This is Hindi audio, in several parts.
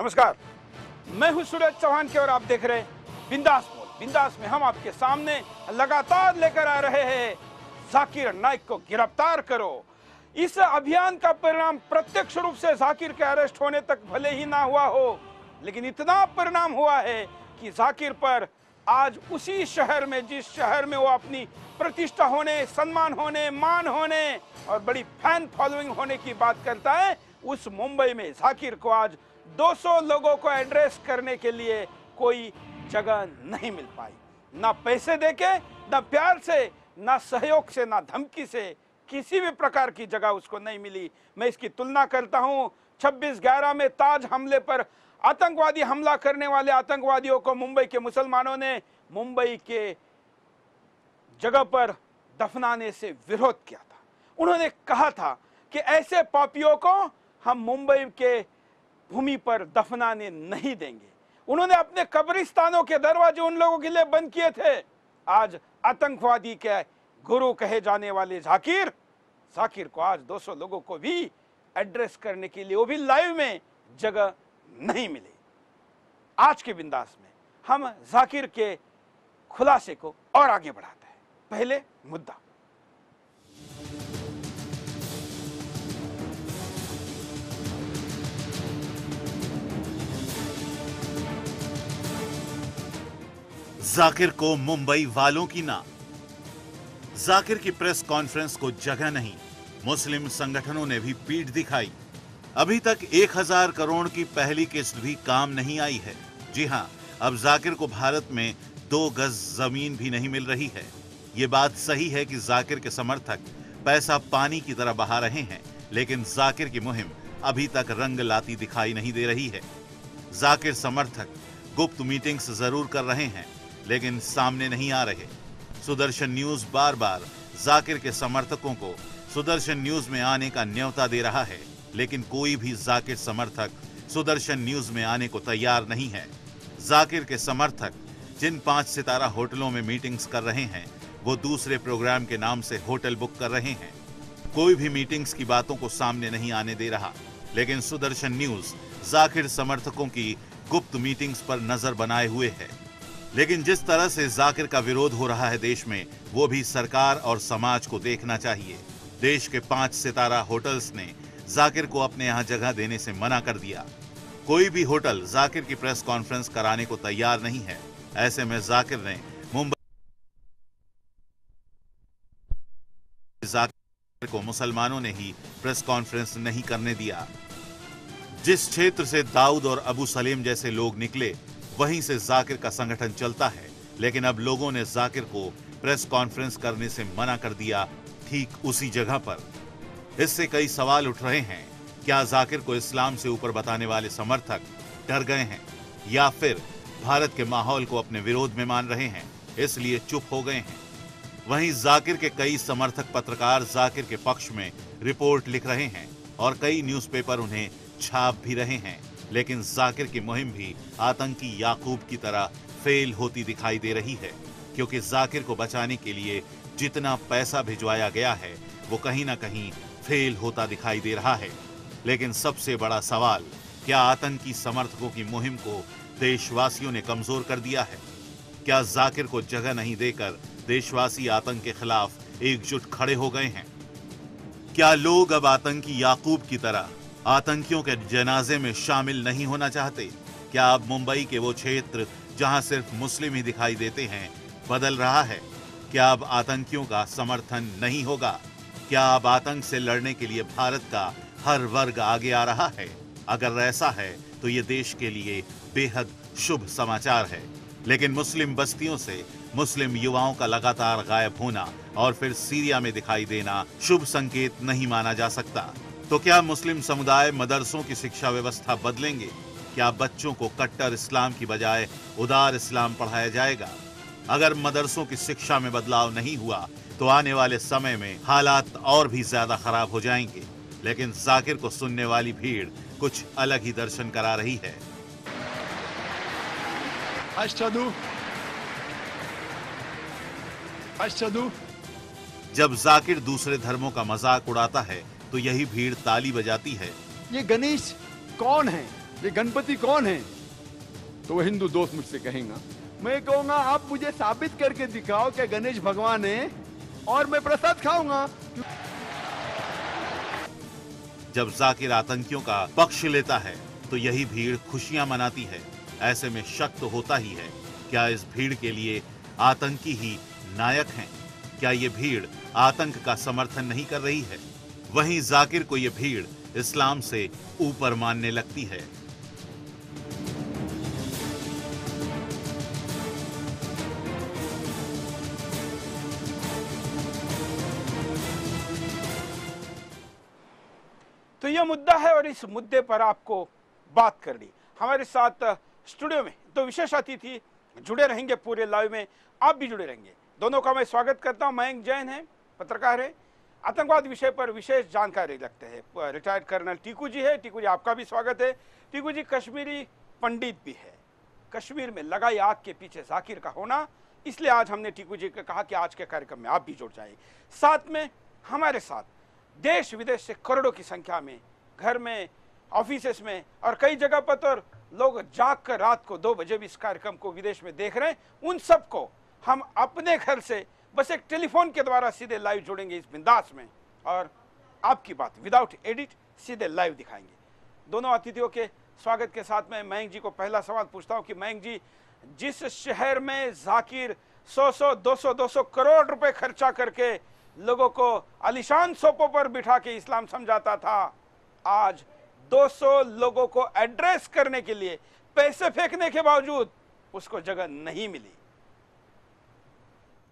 नमस्कार, मैं हूं सूरज चौहान के और आप देख रहे हैं बिंदास मोड। बिंदास में हम आपके सामने लगातार लेकर आ रहे हैं जाकिर नाइक को गिरफ्तार करो। इस अभियान का परिणाम प्रत्यक्ष रूप से जाकिर के अरेस्ट होने तक भले ही ना हुआ हो, लेकिन इतना परिणाम हुआ है कि जाकिर पर आज उसी शहर में, जिस शहर में वो अपनी प्रतिष्ठा होने, सम्मान होने, मान होने और बड़ी फैन फॉलोइंग होने की बात करता है, उस मुंबई में जाकिर को आज 200 लोगों को एड्रेस करने के लिए कोई जगह नहीं मिल पाई। ना पैसे देके, ना प्यार से, ना सहयोग से, ना धमकी से, किसी भी प्रकार की जगह उसको नहीं मिली। मैं इसकी तुलना करता हूं 26/11 में ताज हमले पर आतंकवादी हमला करने वाले आतंकवादियों को मुंबई के मुसलमानों ने मुंबई के जगह पर दफनाने से विरोध किया था। उन्होंने कहा था कि ऐसे पापियों को हम मुंबई के भूमि पर दफनाने नहीं देंगे। उन्होंने अपने कब्रिस्तानों के दरवाजे उन लोगों के लिए बंद किए थे। आज आतंकवादी के गुरु कहे जाने वाले जाकिर को आज 200 लोगों को भी एड्रेस करने के लिए, वो भी लाइव में, जगह नहीं मिली। आज के बिंदास में हम जाकिर के खुलासे को और आगे बढ़ाते हैं। पहले मुद्दा, जाकिर को मुंबई वालों की ना। जाकिर की प्रेस कॉन्फ्रेंस को जगह नहीं, मुस्लिम संगठनों ने भी पीठ दिखाई। अभी तक 1000 करोड़ की पहली किस्त भी काम नहीं आई है। जी हां, अब जाकिर को भारत में 2 गज जमीन भी नहीं मिल रही है। ये बात सही है कि जाकिर के समर्थक पैसा पानी की तरह बहा रहे हैं, लेकिन जाकिर की मुहिम अभी तक रंग लाती दिखाई नहीं दे रही है। जाकिर समर्थक गुप्त मीटिंग्स जरूर कर रहे हैं, लेकिन सामने नहीं आ रहे। सुदर्शन न्यूज बार बार जाकिर के समर्थकों को सुदर्शन न्यूज में आने का न्योता दे रहा है, लेकिन कोई भी जाकिर समर्थक सुदर्शन न्यूज में आने को तैयार नहीं है। जाकिर के समर्थक जिन 5 सितारा होटलों में मीटिंग्स कर रहे हैं, वो दूसरे प्रोग्राम के नाम से होटल बुक कर रहे हैं। कोई भी मीटिंग्स की बातों को सामने नहीं आने दे रहा, लेकिन सुदर्शन न्यूज जाकिर समर्थकों की गुप्त मीटिंग्स पर नजर बनाए हुए है। लेकिन जिस तरह से जाकिर का विरोध हो रहा है देश में, वो भी सरकार और समाज को देखना चाहिए। देश के 5 सितारा होटल्स ने जाकिर को अपने यहां जगह देने से मना कर दिया। कोई भी होटल जाकिर की प्रेस कॉन्फ्रेंस कराने को तैयार नहीं है। ऐसे में जाकिर ने मुंबई जाकिर को मुसलमानों ने ही प्रेस कॉन्फ्रेंस नहीं करने दिया। जिस क्षेत्र से दाऊद और अबू सलीम जैसे लोग निकले, वहीं से जाकिर का संगठन चलता है, लेकिन अब लोगों ने जाकिर को प्रेस कॉन्फ्रेंस करने से मना कर दिया, ठीक उसी जगह पर। इससे कई सवाल उठ रहे हैं। क्या जाकिर को इस्लाम से ऊपर बताने वाले समर्थक डर गए हैं, या फिर भारत के माहौल को अपने विरोध में मान रहे हैं, इसलिए चुप हो गए हैं? वहीं जाकिर के कई समर्थक पत्रकार जाकिर के पक्ष में रिपोर्ट लिख रहे हैं और कई न्यूज़पेपर उन्हें छाप भी रहे हैं, लेकिन जाकिर की मुहिम भी आतंकी याकूब की तरह फेल होती दिखाई दे रही है, क्योंकि जाकिर को बचाने के लिए जितना पैसा भिजवाया गया है, वो कहीं ना कहीं फेल होता दिखाई दे रहा है। लेकिन सबसे बड़ा सवाल, क्या आतंकी समर्थकों की मुहिम को देशवासियों ने कमजोर कर दिया है? क्या जाकिर को जगह नहीं देकर देशवासी आतंक के खिलाफ एकजुट खड़े हो गए हैं? क्या लोग अब आतंकी याकूब की तरह आतंकियों के जनाजे में शामिल नहीं होना चाहते? क्या अब मुंबई के वो क्षेत्र जहां सिर्फ मुस्लिम ही दिखाई देते हैं बदल रहा है? क्या अब आतंकियों का समर्थन नहीं होगा? क्या अब आतंक से लड़ने के लिए भारत का हर वर्ग आगे आ रहा है? अगर ऐसा है तो ये देश के लिए बेहद शुभ समाचार है। लेकिन मुस्लिम बस्तियों से मुस्लिम युवाओं का लगातार गायब होना और फिर सीरिया में दिखाई देना शुभ संकेत नहीं माना जा सकता। तो क्या मुस्लिम समुदाय मदरसों की शिक्षा व्यवस्था बदलेंगे? क्या बच्चों को कट्टर इस्लाम की बजाय उदार इस्लाम पढ़ाया जाएगा? अगर मदरसों की शिक्षा में बदलाव नहीं हुआ तो आने वाले समय में हालात और भी ज्यादा खराब हो जाएंगे। लेकिन जाकिर को सुनने वाली भीड़ कुछ अलग ही दर्शन करा रही है। जब जाकिर दूसरे धर्मों का मजाक उड़ाता है तो यही भीड़ ताली बजाती है। ये गणेश कौन है? ये गणपति कौन है? तो वो हिंदू दोस्त मुझसे कहेगा, मैं कहूंगा आप मुझे साबित करके दिखाओ कि गणेश भगवान है और मैं प्रसाद खाऊंगा। जब जाकिर आतंकियों का पक्ष लेता है तो यही भीड़ खुशियां मनाती है। ऐसे में शक तो होता ही है, क्या इस भीड़ के लिए आतंकी ही नायक हैं? क्या ये भीड़ आतंक का समर्थन नहीं कर रही है? वहीं जाकिर को ये भीड़ इस्लाम से ऊपर मानने लगती है। तो यह मुद्दा है और इस मुद्दे पर आपको बात करनी। हमारे साथ स्टूडियो में दो विशेष अतिथि जुड़े रहेंगे पूरे लाइव में, आप भी जुड़े रहेंगे। दोनों का मैं स्वागत करता हूं। मयंक जैन है, पत्रकार है, आतंकवाद विषय पर विशेष जानकारी रखते हैं। रिटायर्ड कर्नल टीकू जी है। टीकू जी आपका भी स्वागत है। टीकू जी कश्मीरी पंडित भी है। कश्मीर में लगाई आग के पीछे जाकिर का होना, इसलिए आज हमने टीकू जी को कहा कि आज के कार्यक्रम में आप भी जुड़ जाइए। साथ में हमारे साथ देश विदेश से करोड़ों की संख्या में घर में, ऑफिसेस में और कई जगह पर तो लोग जाग कर रात को 2 बजे भी इस कार्यक्रम को विदेश में देख रहे हैं। उन सबको हम अपने घर से बस एक टेलीफोन के द्वारा सीधे लाइव जोड़ेंगे इस बिंदास में और आपकी बात विदाउट एडिट सीधे लाइव दिखाएंगे। दोनों अतिथियों के स्वागत के साथ मैं मयंक जी को पहला सवाल पूछता हूं कि मयंक जी, जिस शहर में जाकिर 100-200 करोड़ रुपए खर्चा करके लोगों को आलिशान सोफों पर बिठा के इस्लाम समझाता था, आज 200 लोगों को एड्रेस करने के लिए पैसे फेंकने के बावजूद उसको जगह नहीं मिली।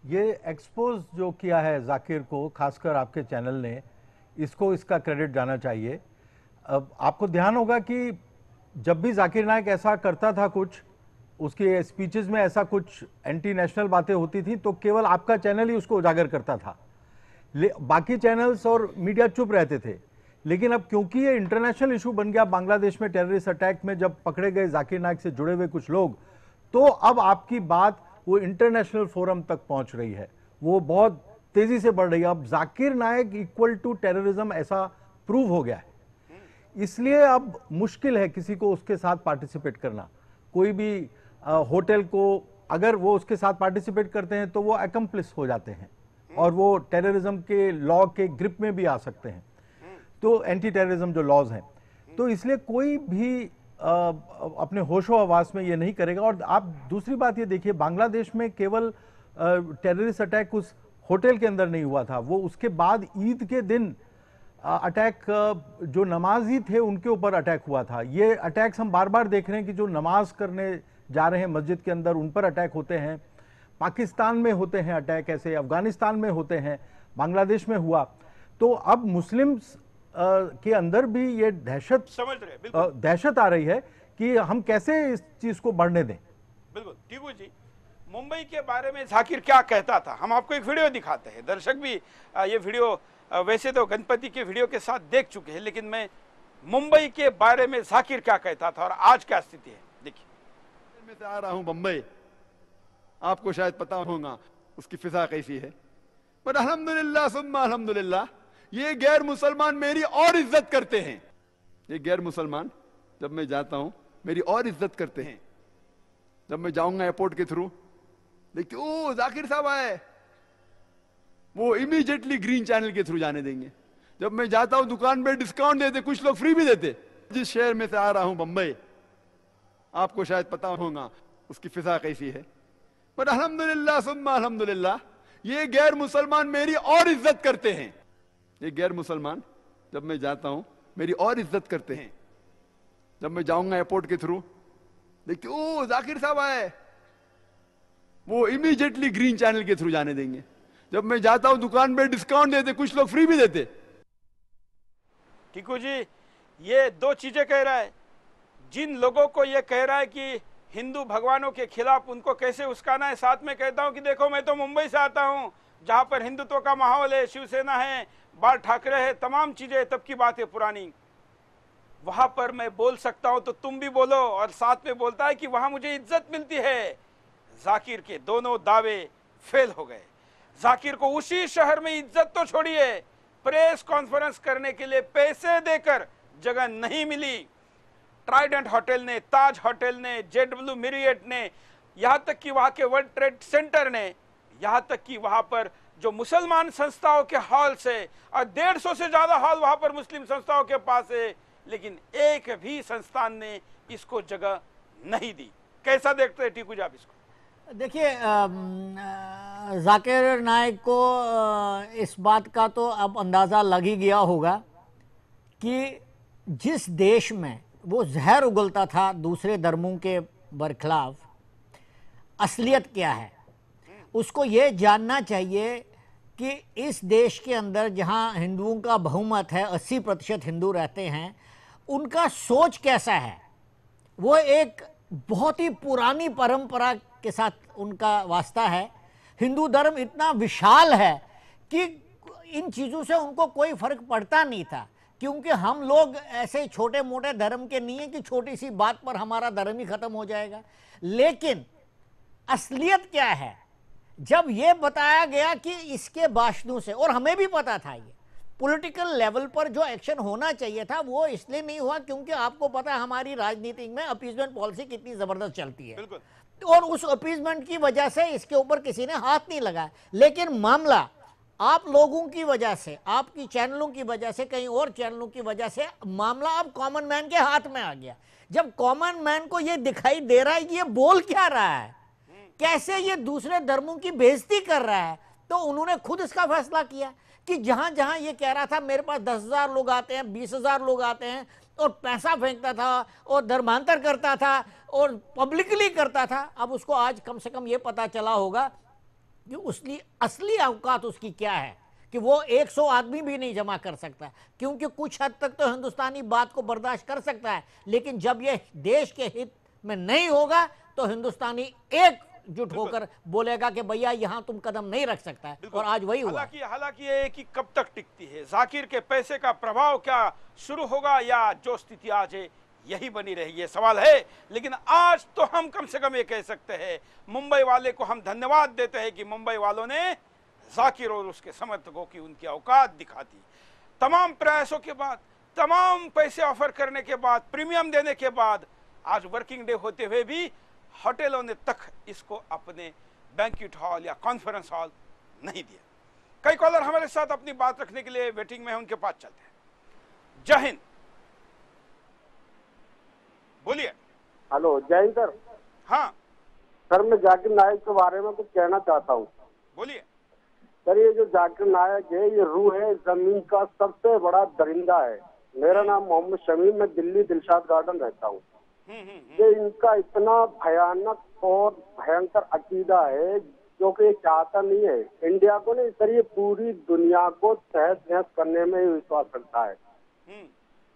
ये एक्सपोज जो किया है जाकिर को, खासकर आपके चैनल ने, इसको इसका क्रेडिट जाना चाहिए। अब आपको ध्यान होगा कि जब भी जाकिर नायक ऐसा करता था, कुछ उसके स्पीचेस में ऐसा कुछ एंटी नेशनल बातें होती थी, तो केवल आपका चैनल ही उसको उजागर करता था। बाकी चैनल्स और मीडिया चुप रहते थे। लेकिन अब क्योंकि ये इंटरनेशनल इशू बन गया, बांग्लादेश में टेररिस्ट अटैक में जब पकड़े गए जाकिर नायक से जुड़े हुए कुछ लोग, तो अब आपकी बात वो इंटरनेशनल फोरम तक पहुंच रही है, वो बहुत तेजी से बढ़ रही है। अब जाकिर नायक इक्वल टू टेररिज्म ऐसा प्रूव हो गया है, इसलिए अब मुश्किल है किसी को उसके साथ पार्टिसिपेट करना। कोई भी होटल को अगर वो उसके साथ पार्टिसिपेट करते हैं तो वो एकम्प्लिस हो जाते हैं और वो टेररिज्म के लॉ के ग्रिप में भी आ सकते हैं, तो एंटी टेररिज्म जो लॉज हैं। तो इसलिए कोई भी अपने होशो हवास में ये नहीं करेगा। और आप दूसरी बात ये देखिए, बांग्लादेश में केवल टेररिस्ट अटैक उस होटल के अंदर नहीं हुआ था, वो उसके बाद ईद के दिन अटैक जो नमाजी थे उनके ऊपर अटैक हुआ था। ये अटैक्स हम बार बार देख रहे हैं कि जो नमाज करने जा रहे हैं मस्जिद के अंदर उन पर अटैक होते हैं। पाकिस्तान में होते हैं अटैक ऐसे, अफगानिस्तान में होते हैं, बांग्लादेश में हुआ। तो अब मुस्लिम्स के अंदर भी ये दहशत आ रही है कि हम कैसे इस चीज को बढ़ने दें। बिल्कुल। टीकू जी, मुंबई के बारे में जाकिर क्या कहता था, हम आपको एक वीडियो दिखाते हैं। दर्शक भी ये वीडियो वैसे तो गणपति के वीडियो के साथ देख चुके हैं, लेकिन मैं मुंबई के बारे में जाकिर क्या कहता था और आज क्या स्थिति है देखिए। मैं आ रहा हूं बंबई, आपको शायद पता होगा उसकी फिजा कैसी है, पर अल्हम्दुलिल्लाह सुम्मा अल्हम्दुलिल्लाह ये गैर मुसलमान मेरी और इज्जत करते हैं। ये गैर मुसलमान जब मैं जाता हूं मेरी और इज्जत करते हैं। जब मैं जाऊंगा एयरपोर्ट के थ्रू, देखिए ओ जाकिर साहब आए, वो इमीडिएटली ग्रीन चैनल के थ्रू जाने देंगे। जब मैं जाता हूं दुकान पे डिस्काउंट देते, कुछ लोग फ्री भी देते। जिस शहर में से आ रहा हूं बंबई, आपको शायद पता होगा उसकी फिजा कैसी है, पर अल्हम्दुलिल्लाह सुम्मा अल्हम्दुलिल्लाह ये गैर मुसलमान मेरी और इज्जत करते हैं। ये गैर मुसलमान जब मैं जाता हूं मेरी और इज्जत करते हैं। जब मैं जाऊंगा एयरपोर्ट के थ्रू, देखिए ओ जाकिर साहब आए, वो इमीडिएटली ग्रीन चैनल के थ्रू जाने देंगे। जब मैं जाता हूं दुकान पे डिस्काउंट देते, कुछ लोग फ्री भी देते। टीकू जी, ये दो चीजें कह रहा है। जिन लोगों को ये कह रहा है कि हिंदू भगवानों के खिलाफ उनको कैसे उस्काना है, साथ में कहता हूं कि देखो मैं तो मुंबई से आता हूं जहां पर हिंदुत्व का माहौल है, शिवसेना है, बाल ठाकरे है, तमाम चीजें तब की बात है पुरानी। वहां पर मैं बोल सकता हूं तो तुम भी बोलो, और साथ में बोलता है कि वहां मुझे इज्जत मिलती है। जाकिर के दोनों दावे फेल हो गए। जाकिर को उसी शहर में इज्जत तो छोड़िए, प्रेस कॉन्फ्रेंस करने के लिए पैसे देकर जगह नहीं मिली। ट्राइडेंट होटल ने, ताज होटल ने, JW मेरियट ने, यहां तक कि वहां के वर्ल्ड ट्रेड सेंटर ने, यहां तक कि वहां पर जो मुसलमान संस्थाओं के हॉल से और 150 से ज्यादा हॉल वहां पर मुस्लिम संस्थाओं के पास है, लेकिन एक भी संस्थान ने इसको जगह नहीं दी। कैसा देखते हैं टीकू साहब इसको? देखिए, जाकिर नाइक को इस बात का तो अब अंदाज़ा लग ही गया होगा कि जिस देश में वो जहर उगलता था दूसरे धर्मों के बरखिलाफ, असलियत क्या है उसको ये जानना चाहिए कि इस देश के अंदर जहाँ हिंदुओं का बहुमत है, 80% हिंदू रहते हैं, उनका सोच कैसा है। वो एक बहुत ही पुरानी परंपरा के साथ उनका वास्ता है। हिंदू धर्म इतना विशाल है कि इन चीज़ों से उनको कोई फर्क पड़ता नहीं था, क्योंकि हम लोग ऐसे छोटे मोटे धर्म के नहीं है कि छोटी सी बात पर हमारा धर्म ही खत्म हो जाएगा। लेकिन असलियत क्या है, जब ये बताया गया कि इसके भाषणों से, और हमें भी पता था ये पॉलिटिकल लेवल पर जो एक्शन होना चाहिए था वो इसलिए नहीं हुआ क्योंकि आपको पता है हमारी राजनीति में अपीजमेंट पॉलिसी कितनी जबरदस्त चलती है, और उस अपीजमेंट की वजह से इसके ऊपर किसी ने हाथ नहीं लगाया। लेकिन मामला आप लोगों की वजह से, आपकी चैनलों की वजह से, कहीं और चैनलों की वजह से मामला अब कॉमन मैन के हाथ में आ गया। जब कॉमन मैन को ये दिखाई दे रहा है कि ये बोल क्या रहा है, कैसे ये दूसरे धर्मों की बेइज्जती कर रहा है, तो उन्होंने खुद इसका फैसला किया कि जहां जहां ये कह रहा था मेरे पास 10,000 लोग आते हैं, 20,000 लोग आते हैं, और पैसा फेंकता था और धर्मांतर करता था और पब्लिकली करता था, अब उसको आज कम से कम ये पता चला होगा कि उसकी असली औकात उसकी क्या है, कि वो 100 आदमी भी नहीं जमा कर सकता। क्योंकि कुछ हद तक तो हिंदुस्तानी बात को बर्दाश्त कर सकता है, लेकिन जब ये देश के हित में नहीं होगा तो हिंदुस्तानी एकजुट होकर बोलेगा कि भैया यहां तुम कदम नहीं रख सकता है, और आज वही हुआ। हालांकि ये कि कब तक टिकती है, जाकिर के पैसे का प्रभाव क्या शुरू होगा या जो स्थिति आज है यही बनी रही, ये सवाल है। लेकिन आज तो हम कम से कम ये कह सकते हैं, मुंबई वाले को हम धन्यवाद देते हैं कि मुंबई वालों ने जाकिर और उसके समर्थकों की उनकी औकात दिखा दी। तमाम प्रयासों के बाद, तमाम पैसे ऑफर करने के बाद, प्रीमियम देने के बाद, आज वर्किंग डे होते हुए भी होटलों ने तक इसको अपने बैंक्वेट हॉल या कॉन्फ्रेंस हॉल नहीं दिया। कई कॉलर हमारे साथ अपनी बात रखने के लिए वेटिंग में है, उनके पास चलते हैं। जय हिंद, बोलिए। हेलो, जय हिंद सर। हाँ सर, मैं जाकिर नायक के बारे में कुछ कहना चाहता हूँ। बोलिए। सर, ये जो जाकिर नायक है ये रूह है जमीन का सबसे बड़ा दरिंदा है। मेरा नाम मोहम्मद शमीम, मैं दिल्ली दिलशाद गार्डन रहता हूँ। ये इनका इतना भयानक और भयंकर अकीदा है जो कि चाहता नहीं है इंडिया को, नहीं सर, ये पूरी दुनिया को तहस नहस करने में विश्वास रखता है।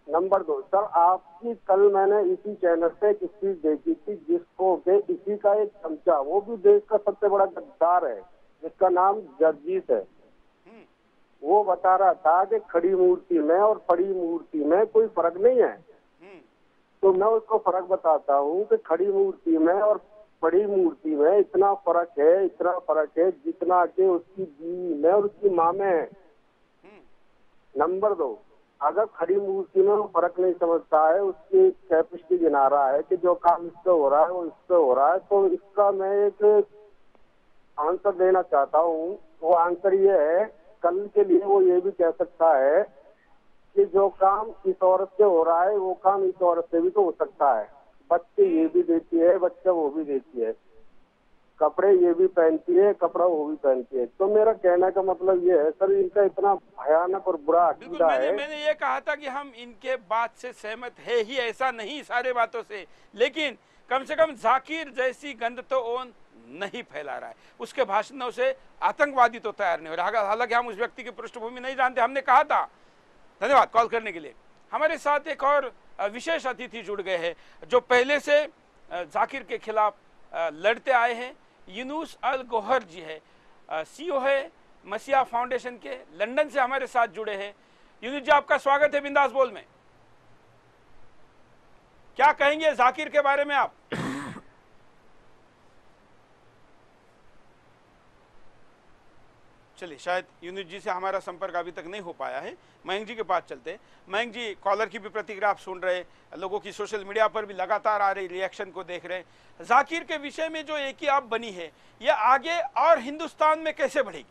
नंबर 2 सर, आपकी कल मैंने इसी चैनल पे एक चीज देखी थी जिसको के इसी का एक चमचा, वो भी देश का सबसे बड़ा गद्दार है जिसका नाम जर्जीस है, वो बता रहा था कि खड़ी मूर्ति में और पड़ी मूर्ति में कोई फर्क नहीं है। तो मैं उसको फर्क बताता हूँ कि खड़ी मूर्ति में और बड़ी मूर्ति में इतना फर्क है जितना कि उसकी बीवी में और उसकी माँ में है। नंबर 2, अगर खड़ी मूर्ति में वो फर्क नहीं समझता है, उसकी कैपेसिटी गिना रहा है कि जो काम इससे हो रहा है वो इससे हो रहा है, तो इसका मैं एक आंसर देना चाहता हूँ। वो आंसर ये है, कल के लिए वो ये भी कह सकता है कि जो काम इस औरत से हो रहा है वो काम इस औरत से भी तो हो सकता है। बच्चे ये भी देती है, बच्चा वो भी देती है, कपड़े ये भी पहनती है, कपड़ा वो भी पहनती है। तो मेरा कहने का मतलब ये है सर, इनका इतना भयानक और बुरा अकीदा है। मैंने ये कहा था कि हम इनके बात से सहमत है ही, ऐसा नहीं सारे बातों से, लेकिन कम से कम जाकिर जैसी गंद तो ओन नहीं फैला रहा है। उसके भाषणों से आतंकवादी तो तैयार नहीं हो रहा। हालांकि हम उस व्यक्ति की पृष्ठभूमि नहीं जानते, हमने कहा था। धन्यवाद कॉल करने के लिए। हमारे साथ एक और विशेष अतिथि जुड़ गए हैं जो पहले से जाकिर के खिलाफ लड़ते आए हैं। यूनुस अल गोहर जी है, सीईओ है मसीहा फाउंडेशन के, लंदन से हमारे साथ जुड़े हैं। यूनुस जी, आपका स्वागत है बिंदास बोल में। क्या कहेंगे जाकिर के बारे में आप? चलिए, शायद यूनुस जी से हमारा संपर्क अभी तक नहीं हो पाया है। मयंक जी के पास चलते हैं। मयंक जी, कॉलर की भी प्रतिक्रिया आप सुन रहे, लोगों की सोशल मीडिया पर भी लगातार आ रही रिएक्शन को देख रहे। जाकिर के विषय में जो एक ही आप बनी है, यह आगे और हिंदुस्तान में कैसे बढ़ेगी?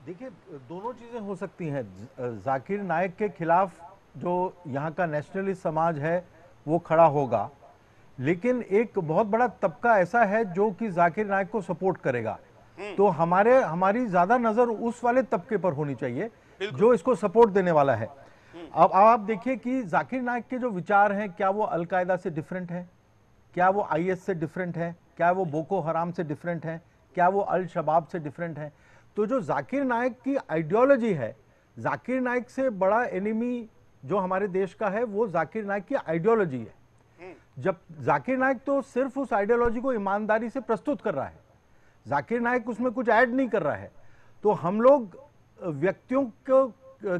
देखिए, दोनों चीजें हो सकती हैं। जाकिर नायक के खिलाफ जो यहाँ का नेशनलिस्ट समाज है वो खड़ा होगा, लेकिन एक बहुत बड़ा तबका ऐसा है जो कि जाकिर नायक को सपोर्ट करेगा। तो हमारी ज्यादा नजर उस वाले तबके पर होनी चाहिए जो इसको सपोर्ट देने वाला है। अब आप देखिए कि जाकिर नायक के जो विचार हैं, क्या वो अलकायदा से डिफरेंट है, क्या वो आईएस से डिफरेंट है, क्या वो बोको हराम से डिफरेंट है, क्या वो अल शबाब से डिफरेंट है। तो जो जाकिर नायक की आइडियोलॉजी है, जाकिर नायक से बड़ा एनिमी जो हमारे देश का है वो जाकिर नायक की आइडियोलॉजी है। जब जाकिर नायक तो सिर्फ उस आइडियोलॉजी को ईमानदारी से प्रस्तुत कर रहा है, जाकिर नायक उसमें कुछ ऐड नहीं कर रहा है। तो हम लोग व्यक्तियों को,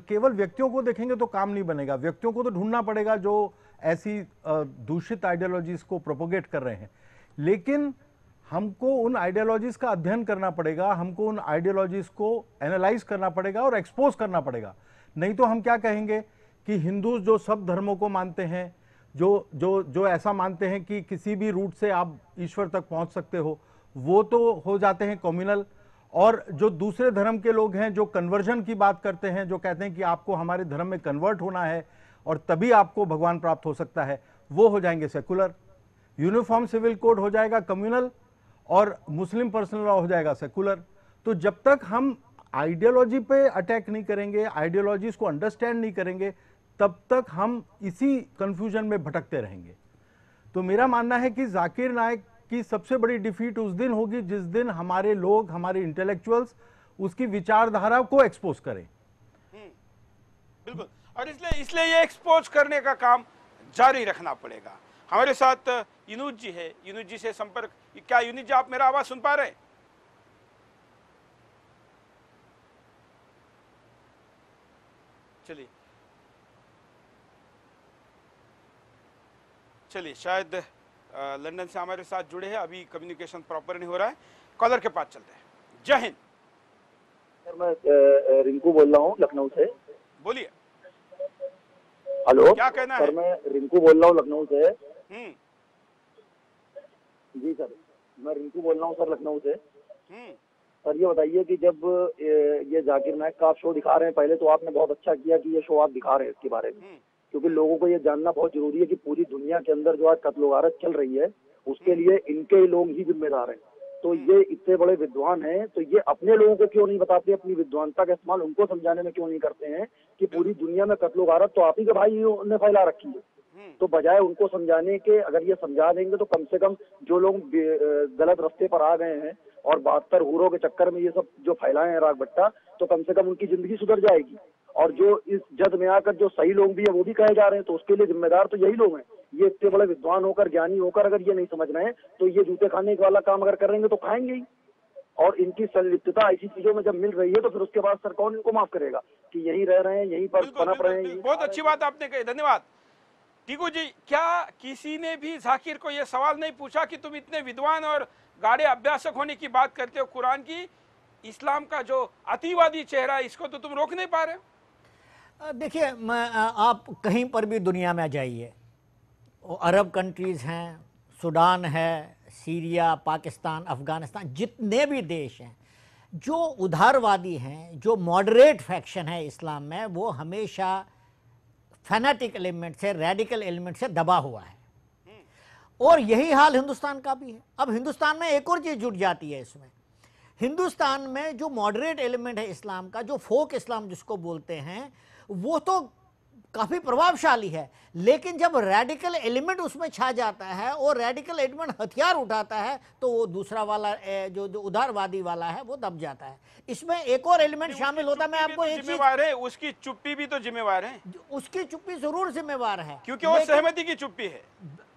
केवल व्यक्तियों को देखेंगे तो काम नहीं बनेगा। व्यक्तियों को तो ढूंढना पड़ेगा जो ऐसी दूषित आइडियोलॉजीज को प्रोपोगेट कर रहे हैं, लेकिन हमको उन आइडियोलॉजीज का अध्ययन करना पड़ेगा, हमको उन आइडियोलॉजीज को एनालाइज करना पड़ेगा और एक्सपोज करना पड़ेगा। नहीं तो हम क्या कहेंगे कि हिंदू जो सब धर्मों को मानते हैं, जो ऐसा मानते हैं कि किसी भी रूट से आप ईश्वर तक पहुंच सकते हो, वो तो हो जाते हैं कम्युनल। और जो दूसरे धर्म के लोग हैं जो कन्वर्जन की बात करते हैं, जो कहते हैं कि आपको हमारे धर्म में कन्वर्ट होना है और तभी आपको भगवान प्राप्त हो सकता है, वो हो जाएंगे सेकुलर। यूनिफॉर्म सिविल कोड हो जाएगा कम्युनल और मुस्लिम पर्सनल लॉ हो जाएगा सेकुलर। तो जब तक हम आइडियोलॉजी पे अटैक नहीं करेंगे, आइडियोलॉजीज को अंडरस्टैंड नहीं करेंगे, तब तक हम इसी कंफ्यूजन में भटकते रहेंगे। तो मेरा मानना है कि जाकिर नायक की सबसे बड़ी डिफीट उस दिन होगी जिस दिन हमारे लोग, हमारे इंटेलेक्चुअल्स उसकी विचारधारा को एक्सपोज करें। बिल्कुल, और इसलिए ये एक्सपोज करने का काम जारी रखना पड़ेगा। हमारे साथ यूनुस जी है, यूनुस जी से संपर्क। क्या यूनुस जी, आप मेरा आवाज सुन पा रहे हैं? चलिए, शायद लंदन से हमारे साथ जुड़े हैं, अभी कम्युनिकेशन प्रॉपर नहीं हो रहा है। कॉलर के पास चलते हैं। जय हिंद सर, मैं रिंकू बोल रहा हूँ लखनऊ से। बोलिए। हेलो, क्या कहना सर है? मैं रिंकू बोल रहा हूँ लखनऊ से। जी सर, मैं रिंकू बोल रहा हूँ सर लखनऊ से। सर ये बताइए कि जब ये जाकिर नायक का आप शो दिखा रहे हैं, पहले तो आपने बहुत अच्छा किया कि ये शो आप दिखा रहे हैं इसके बारे में, क्योंकि लोगों को ये जानना बहुत जरूरी है कि पूरी दुनिया के अंदर जो आज कत्ल गारत चल रही है उसके लिए इनके लोग ही जिम्मेदार हैं। तो ये इतने बड़े विद्वान हैं, तो ये अपने लोगों को क्यों नहीं बताते, अपनी विद्वानता का इस्तेमाल उनको समझाने में क्यों नहीं करते हैं कि पूरी दुनिया में कत्ल गारत तो आप ही के भाई ने फैला रखी है। तो बजाय उनको समझाने के, अगर ये समझा देंगे तो कम से कम जो लोग गलत रास्ते पर आ गए हैं और 72 हूरों के चक्कर में ये सब जो फैलाए हैं राग बट्टा, तो कम से कम उनकी जिंदगी सुधर जाएगी। और जो इस जद में आकर जो सही लोग भी है वो भी कहे जा रहे हैं, तो उसके लिए जिम्मेदार तो यही लोग हैं। ये इतने बड़े विद्वान होकर, ज्ञानी होकर अगर ये नहीं समझ रहे हैं, तो ये जूते खाने वाला काम अगर करेंगे तो खाएंगे ही। और इनकी संलिप्तता ऐसी चीजों में जब मिल रही है तो फिर उसके बाद सर कौन इनको माफ करेगा कि यहीं रह रहे हैं, यहीं पर पनप रहे हैं। बहुत अच्छी बात आपने कही, धन्यवाद। टीकू जी, क्या किसी ने भी जाकिर को यह सवाल नहीं पूछा कि तुम इतने विद्वान और गाढ़े अभ्यासक होने की बात करते हो, कुरान की, इस्लाम का जो अतिवादी चेहरा है इसको तो तुम रोक नहीं पा रहे? देखिए, आप कहीं पर भी दुनिया में जाइए, अरब कंट्रीज़ हैं, सूडान है, सीरिया, पाकिस्तान, अफ़गानिस्तान, जितने भी देश हैं जो उदारवादी हैं, जो मॉडरेट फैक्शन है इस्लाम में, वो हमेशा फैनेटिक एलिमेंट से, रेडिकल एलिमेंट से दबा हुआ है। और यही हाल हिंदुस्तान का भी है। अब हिंदुस्तान में एक और चीज़ जुड़ जाती है इसमें, हिंदुस्तान में जो मॉडरेट एलिमेंट है इस्लाम का, जो फोक इस्लाम जिसको बोलते हैं, वो तो काफ़ी प्रभावशाली है, लेकिन जब रेडिकल एलिमेंट उसमें छा जाता है और रेडिकल एलिमेंट हथियार उठाता है तो वो दूसरा वाला जो उदारवादी वाला है वो दब जाता है। इसमें एक और एलिमेंट शामिल होता है। मैं आपको एक जिम्मेवार है, उसकी चुप्पी भी तो जिम्मेवार है। उसकी चुप्पी जरूर जिम्मेवार है, क्योंकि वो सहमति की चुप्पी है।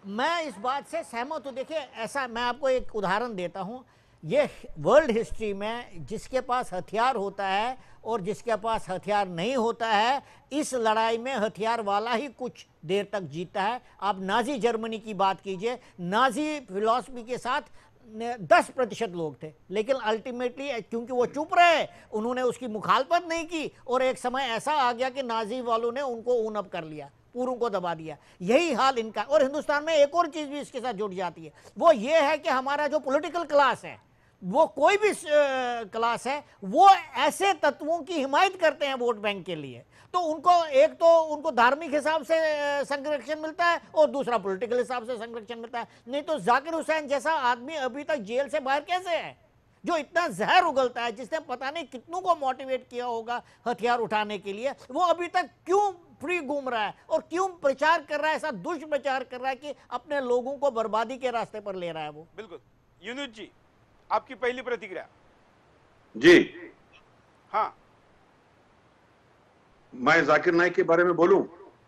मैं इस बात से सहमत हूँ। देखिए, ऐसा मैं आपको एक उदाहरण देता हूँ। ये वर्ल्ड हिस्ट्री में जिसके पास हथियार होता है और जिसके पास हथियार नहीं होता है, इस लड़ाई में हथियार वाला ही कुछ देर तक जीता है। आप नाजी जर्मनी की बात कीजिए, नाजी फिलॉसफी के साथ 10% लोग थे, लेकिन अल्टीमेटली क्योंकि वो चुप रहे, उन्होंने उसकी मुखालफत नहीं की, और एक समय ऐसा आ गया कि नाजी वालों ने उनको ऊन अप कर लिया, पूरों को दबा दिया। यही हाल इनका। और हिंदुस्तान में एक और चीज भी इसके साथ जुड़ जाती है, वो ये है कि हमारा जो पॉलिटिकल क्लास है, वो कोई भी क्लास है, वो ऐसे तत्वों की हिमायत करते हैं वोट बैंक के लिए। तो उनको एक तो उनको धार्मिक हिसाब से संरक्षण मिलता है, और दूसरा पॉलिटिकल हिसाब से संरक्षण मिलता है। नहीं तो जाकिर हुसैन जैसा आदमी अभी तक जेल से बाहर कैसे है, जो इतना जहर उगलता है, जिसने पता नहीं कितनों को मोटिवेट किया होगा हथियार उठाने के लिए, वो अभी तक क्यों फ्री घूम रहा है और क्यों प्रचार कर रहा है, ऐसा दुष्प्रचार कर रहा है कि अपने लोगों को बर्बादी के रास्ते पर ले रहा है वो। बिल्कुल। यूनुस जी, आपकी पहली प्रतिक्रिया। जी, हाँ, मैं जाकिर नाइक के बारे में बोलूं?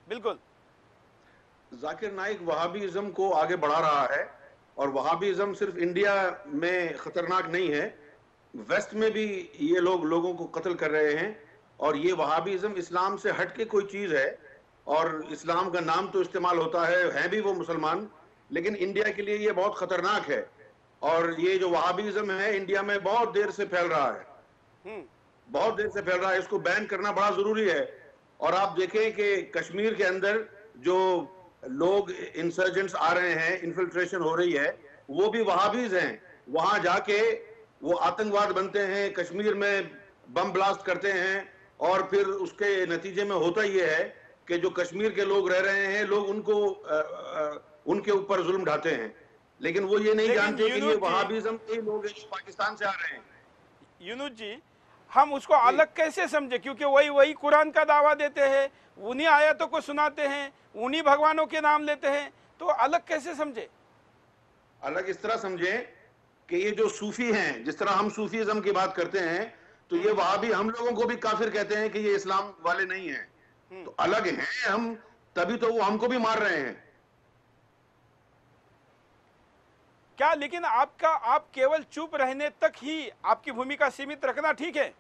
बिल्कुल। जाकिर नाइक वहाबीइज्म को आगे बढ़ा रहा है, और वहाबीइज्म सिर्फ इंडिया में खतरनाक नहीं है, वेस्ट में भी ये लोग लोगों को कत्ल कर रहे हैं। और ये वहाबीइज्म इस्लाम से हटके कोई चीज है, और इस्लाम का नाम तो इस्तेमाल होता है भी वो मुसलमान, लेकिन इंडिया के लिए ये बहुत खतरनाक है। और ये जो वहाबीइज्म है इंडिया में बहुत देर से फैल रहा है, बहुत देर से फैल रहा है। इसको बैन करना बड़ा जरूरी है। और आप देखें कि कश्मीर के अंदर जो लोग इंसर्जेंट्स आ रहे हैं, इन्फिल्ट्रेशन हो रही है, वो भी वहाबीज हैं। वहां जाके वो आतंकवाद बनते हैं, कश्मीर में बम ब्लास्ट करते हैं, और फिर उसके नतीजे में होता ये है कि जो कश्मीर के लोग रह रहे हैं, लोग उनके ऊपर जुल्म ढाते हैं। लेकिन वो ये नहीं जानते कि ये वहाबीज़म के लोग हैं जो पाकिस्तान से आ रहे हैं। यूनुस जी, हम उसको अलग कैसे समझे, क्योंकि वही कुरान का दावा देते हैं, उन्हीं आयतों को सुनाते हैं, उन्हीं भगवानों के नाम लेते हैं, तो अलग कैसे समझे? अलग इस तरह समझे कि ये जो सूफी हैं, जिस तरह हम सूफीज़म की बात करते हैं, तो ये वहाबी हम लोगों को भी काफिर कहते हैं कि ये इस्लाम वाले नहीं हैं। तो अलग हैं हम, तभी तो वो हमको भी मार रहे हैं। क्या लेकिन आप केवल चुप रहने तक ही आपकी भूमिका सीमित रखना ठीक है?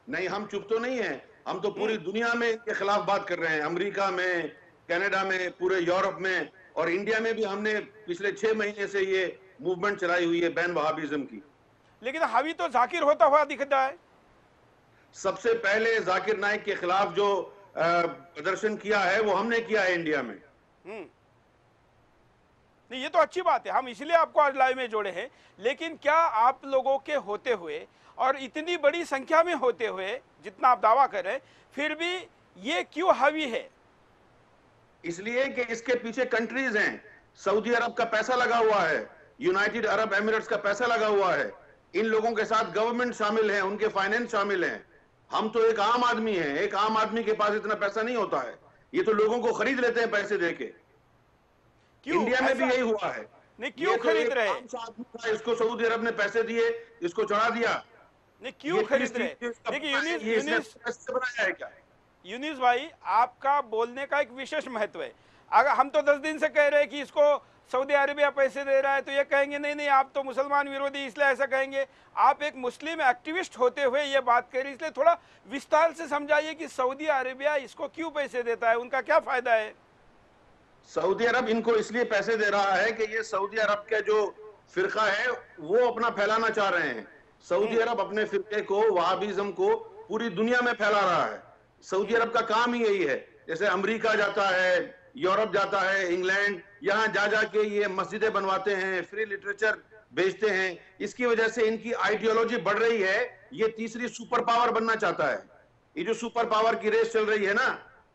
नहीं, हम चुप तो नहीं है, हम तो पूरी दुनिया में इनके खिलाफ बात कर रहे हैं। अमेरिका में, कनाडा में, पूरे यूरोप में और इंडिया में भी हमने पिछले 6 महीने से ये मूवमेंट चलाई हुई है बैन वहाबिज्म की। लेकिन हावी तो जाकिर होता हुआ दिखता है। सबसे पहले जाकिर नाइक के खिलाफ जो प्रदर्शन किया है वो हमने किया है इंडिया में। नहीं, ये तो अच्छी बात है, हम इसलिए आपको आज लाइव में जोड़े हैं। लेकिन क्या आप लोगों के होते हुए और इतनी बड़ी संख्या में होते हुए, जितना आप दावा करें, फिर भी ये क्यों हावी है? इसलिए कि इसके पीछे कंट्रीज हैं। सऊदी अरब का पैसा लगा हुआ है, यूनाइटेड अरब एमिरेट्स का पैसा लगा हुआ है, इन लोगों के साथ गवर्नमेंट शामिल है, उनके फाइनेंस शामिल हैं। हम तो एक आम आदमी हैं, एक आम आदमी के पास इतना पैसा नहीं होता है। ये तो लोगों को खरीद लेते हैं पैसे देके। इंडिया में भी यही हुआ है। नहीं, क्यों खरीद रहे? इसको सऊदी अरब ने पैसे दिए, इसको चढ़ा दिया। नहीं, क्यों खरीद रहे? देखिए यूनुस भाई, आपका बोलने का एक विशेष महत्व है। अगर हम तो 10 दिन से कह रहे हैं कि इसको सऊदी अरेबिया पैसे दे रहा है, तो ये कहेंगे नहीं नहीं आप तो मुसलमान विरोधी, इसलिए ऐसा कहेंगे। आप एक मुस्लिम एक्टिविस्ट होते हुए ये बात कह रही, इसलिए थोड़ा विस्तार से समझाइए कि सऊदी अरेबिया इसको क्यों पैसे देता है, उनका क्या फायदा है? सऊदी अरब इनको इसलिए पैसे दे रहा है कि ये सऊदी अरब के जो फिरका है वो अपना फैलाना चाह रहे हैं। सऊदी अरब अपने फिरके को, वहाबिज्म को पूरी दुनिया में फैला रहा है। सऊदी अरब का काम ही यही है। जैसे अमेरिका जाता है, यूरोप जाता है, इंग्लैंड, यहाँ जा जाके ये मस्जिदें बनवाते हैं, फ्री लिटरेचर बेचते हैं। इसकी वजह से इनकी आइडियोलॉजी बढ़ रही है। ये तीसरी सुपर पावर बनना चाहता है। ये जो सुपर पावर की रेस चल रही है ना,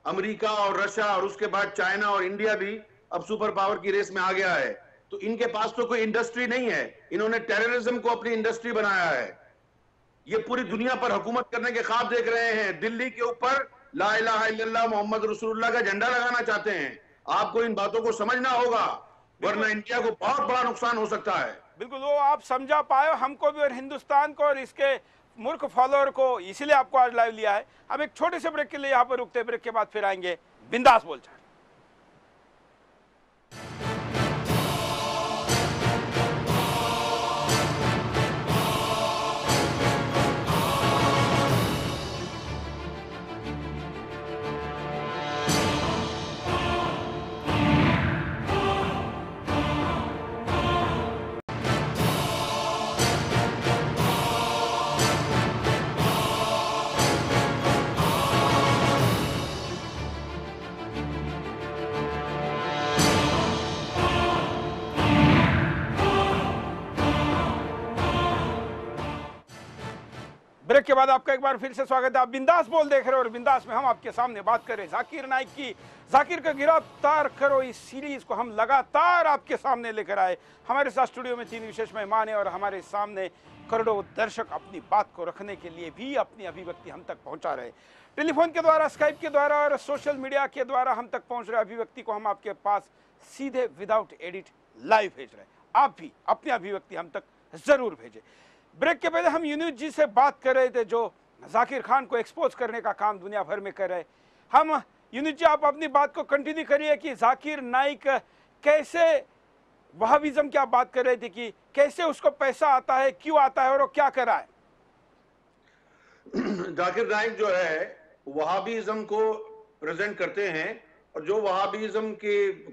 अमेरिका और रशिया और उसके बाद चाइना और इंडिया भी अब सुपर पावर की रेस में आ गया है। तो इनके पास तो कोई इंडस्ट्री नहीं है, इन्होंने टेररिज्म को अपनी इंडस्ट्री बनाया है। ये पूरी दुनिया पर हुकूमत करने के ख्वाब देख रहे हैं। दिल्ली के ऊपर ला इलाहा इल्लल्लाह मोहम्मद रसूलुल्लाह का झंडा लगाना चाहते हैं। आपको इन बातों को समझना होगा, वरना इंडिया को बहुत बड़ा नुकसान हो सकता है। बिल्कुल, वो आप समझा पाए हमको भी और हिंदुस्तान को और इसके मूर्ख फॉलोअर को, इसीलिए आपको आज लाइव लिया है। हम एक छोटे से ब्रेक के लिए यहाँ पर रुकते, ब्रेक के बाद फिर आएंगे बिंदास बोलचाल। ब्रेक के बाद आपका एक बार फिर से स्वागत है। आप बिंदास बोल देख रहे हो और बिंदास में हम आपके सामने बात कर रहे हैं जाकिर नाइक की। जाकिर को गिरफ्तार करो इस सीरीज को हम लगातार आपके सामने लेकर आए। हमारे साथ स्टूडियो में 3 विशेष मेहमान हैं और हमारे सामने करोड़ों दर्शक अपनी बात को रखने के लिए भी अपनी अभिव्यक्ति हम तक पहुंचा रहे। टेलीफोन के द्वारा, स्काइप के द्वारा और सोशल मीडिया के द्वारा हम तक पहुंच रहे अभिव्यक्ति को हम आपके पास सीधे विदाउट एडिट लाइव भेज रहे हैं। आप भी अपनी अभिव्यक्ति हम तक जरूर भेजें। ब्रेक के पहले हम यूनुस जी से बात कर रहे थे जो जाकिर खान को एक्सपोज करने का काम दुनिया भर में कर रहे। हम यूनुस जी, आप अपनी बात को कंटिन्यू करिए कि जाकिर नाइक कैसे, वहाबिज्म की आप बात कर रहे थे कि कैसे उसको पैसा आता है, क्यों आता है और वो क्या कर रहा है। जाकिर नाइक जो है वहाबिज्म को प्रेजेंट करते हैं और जो वहाबिज्म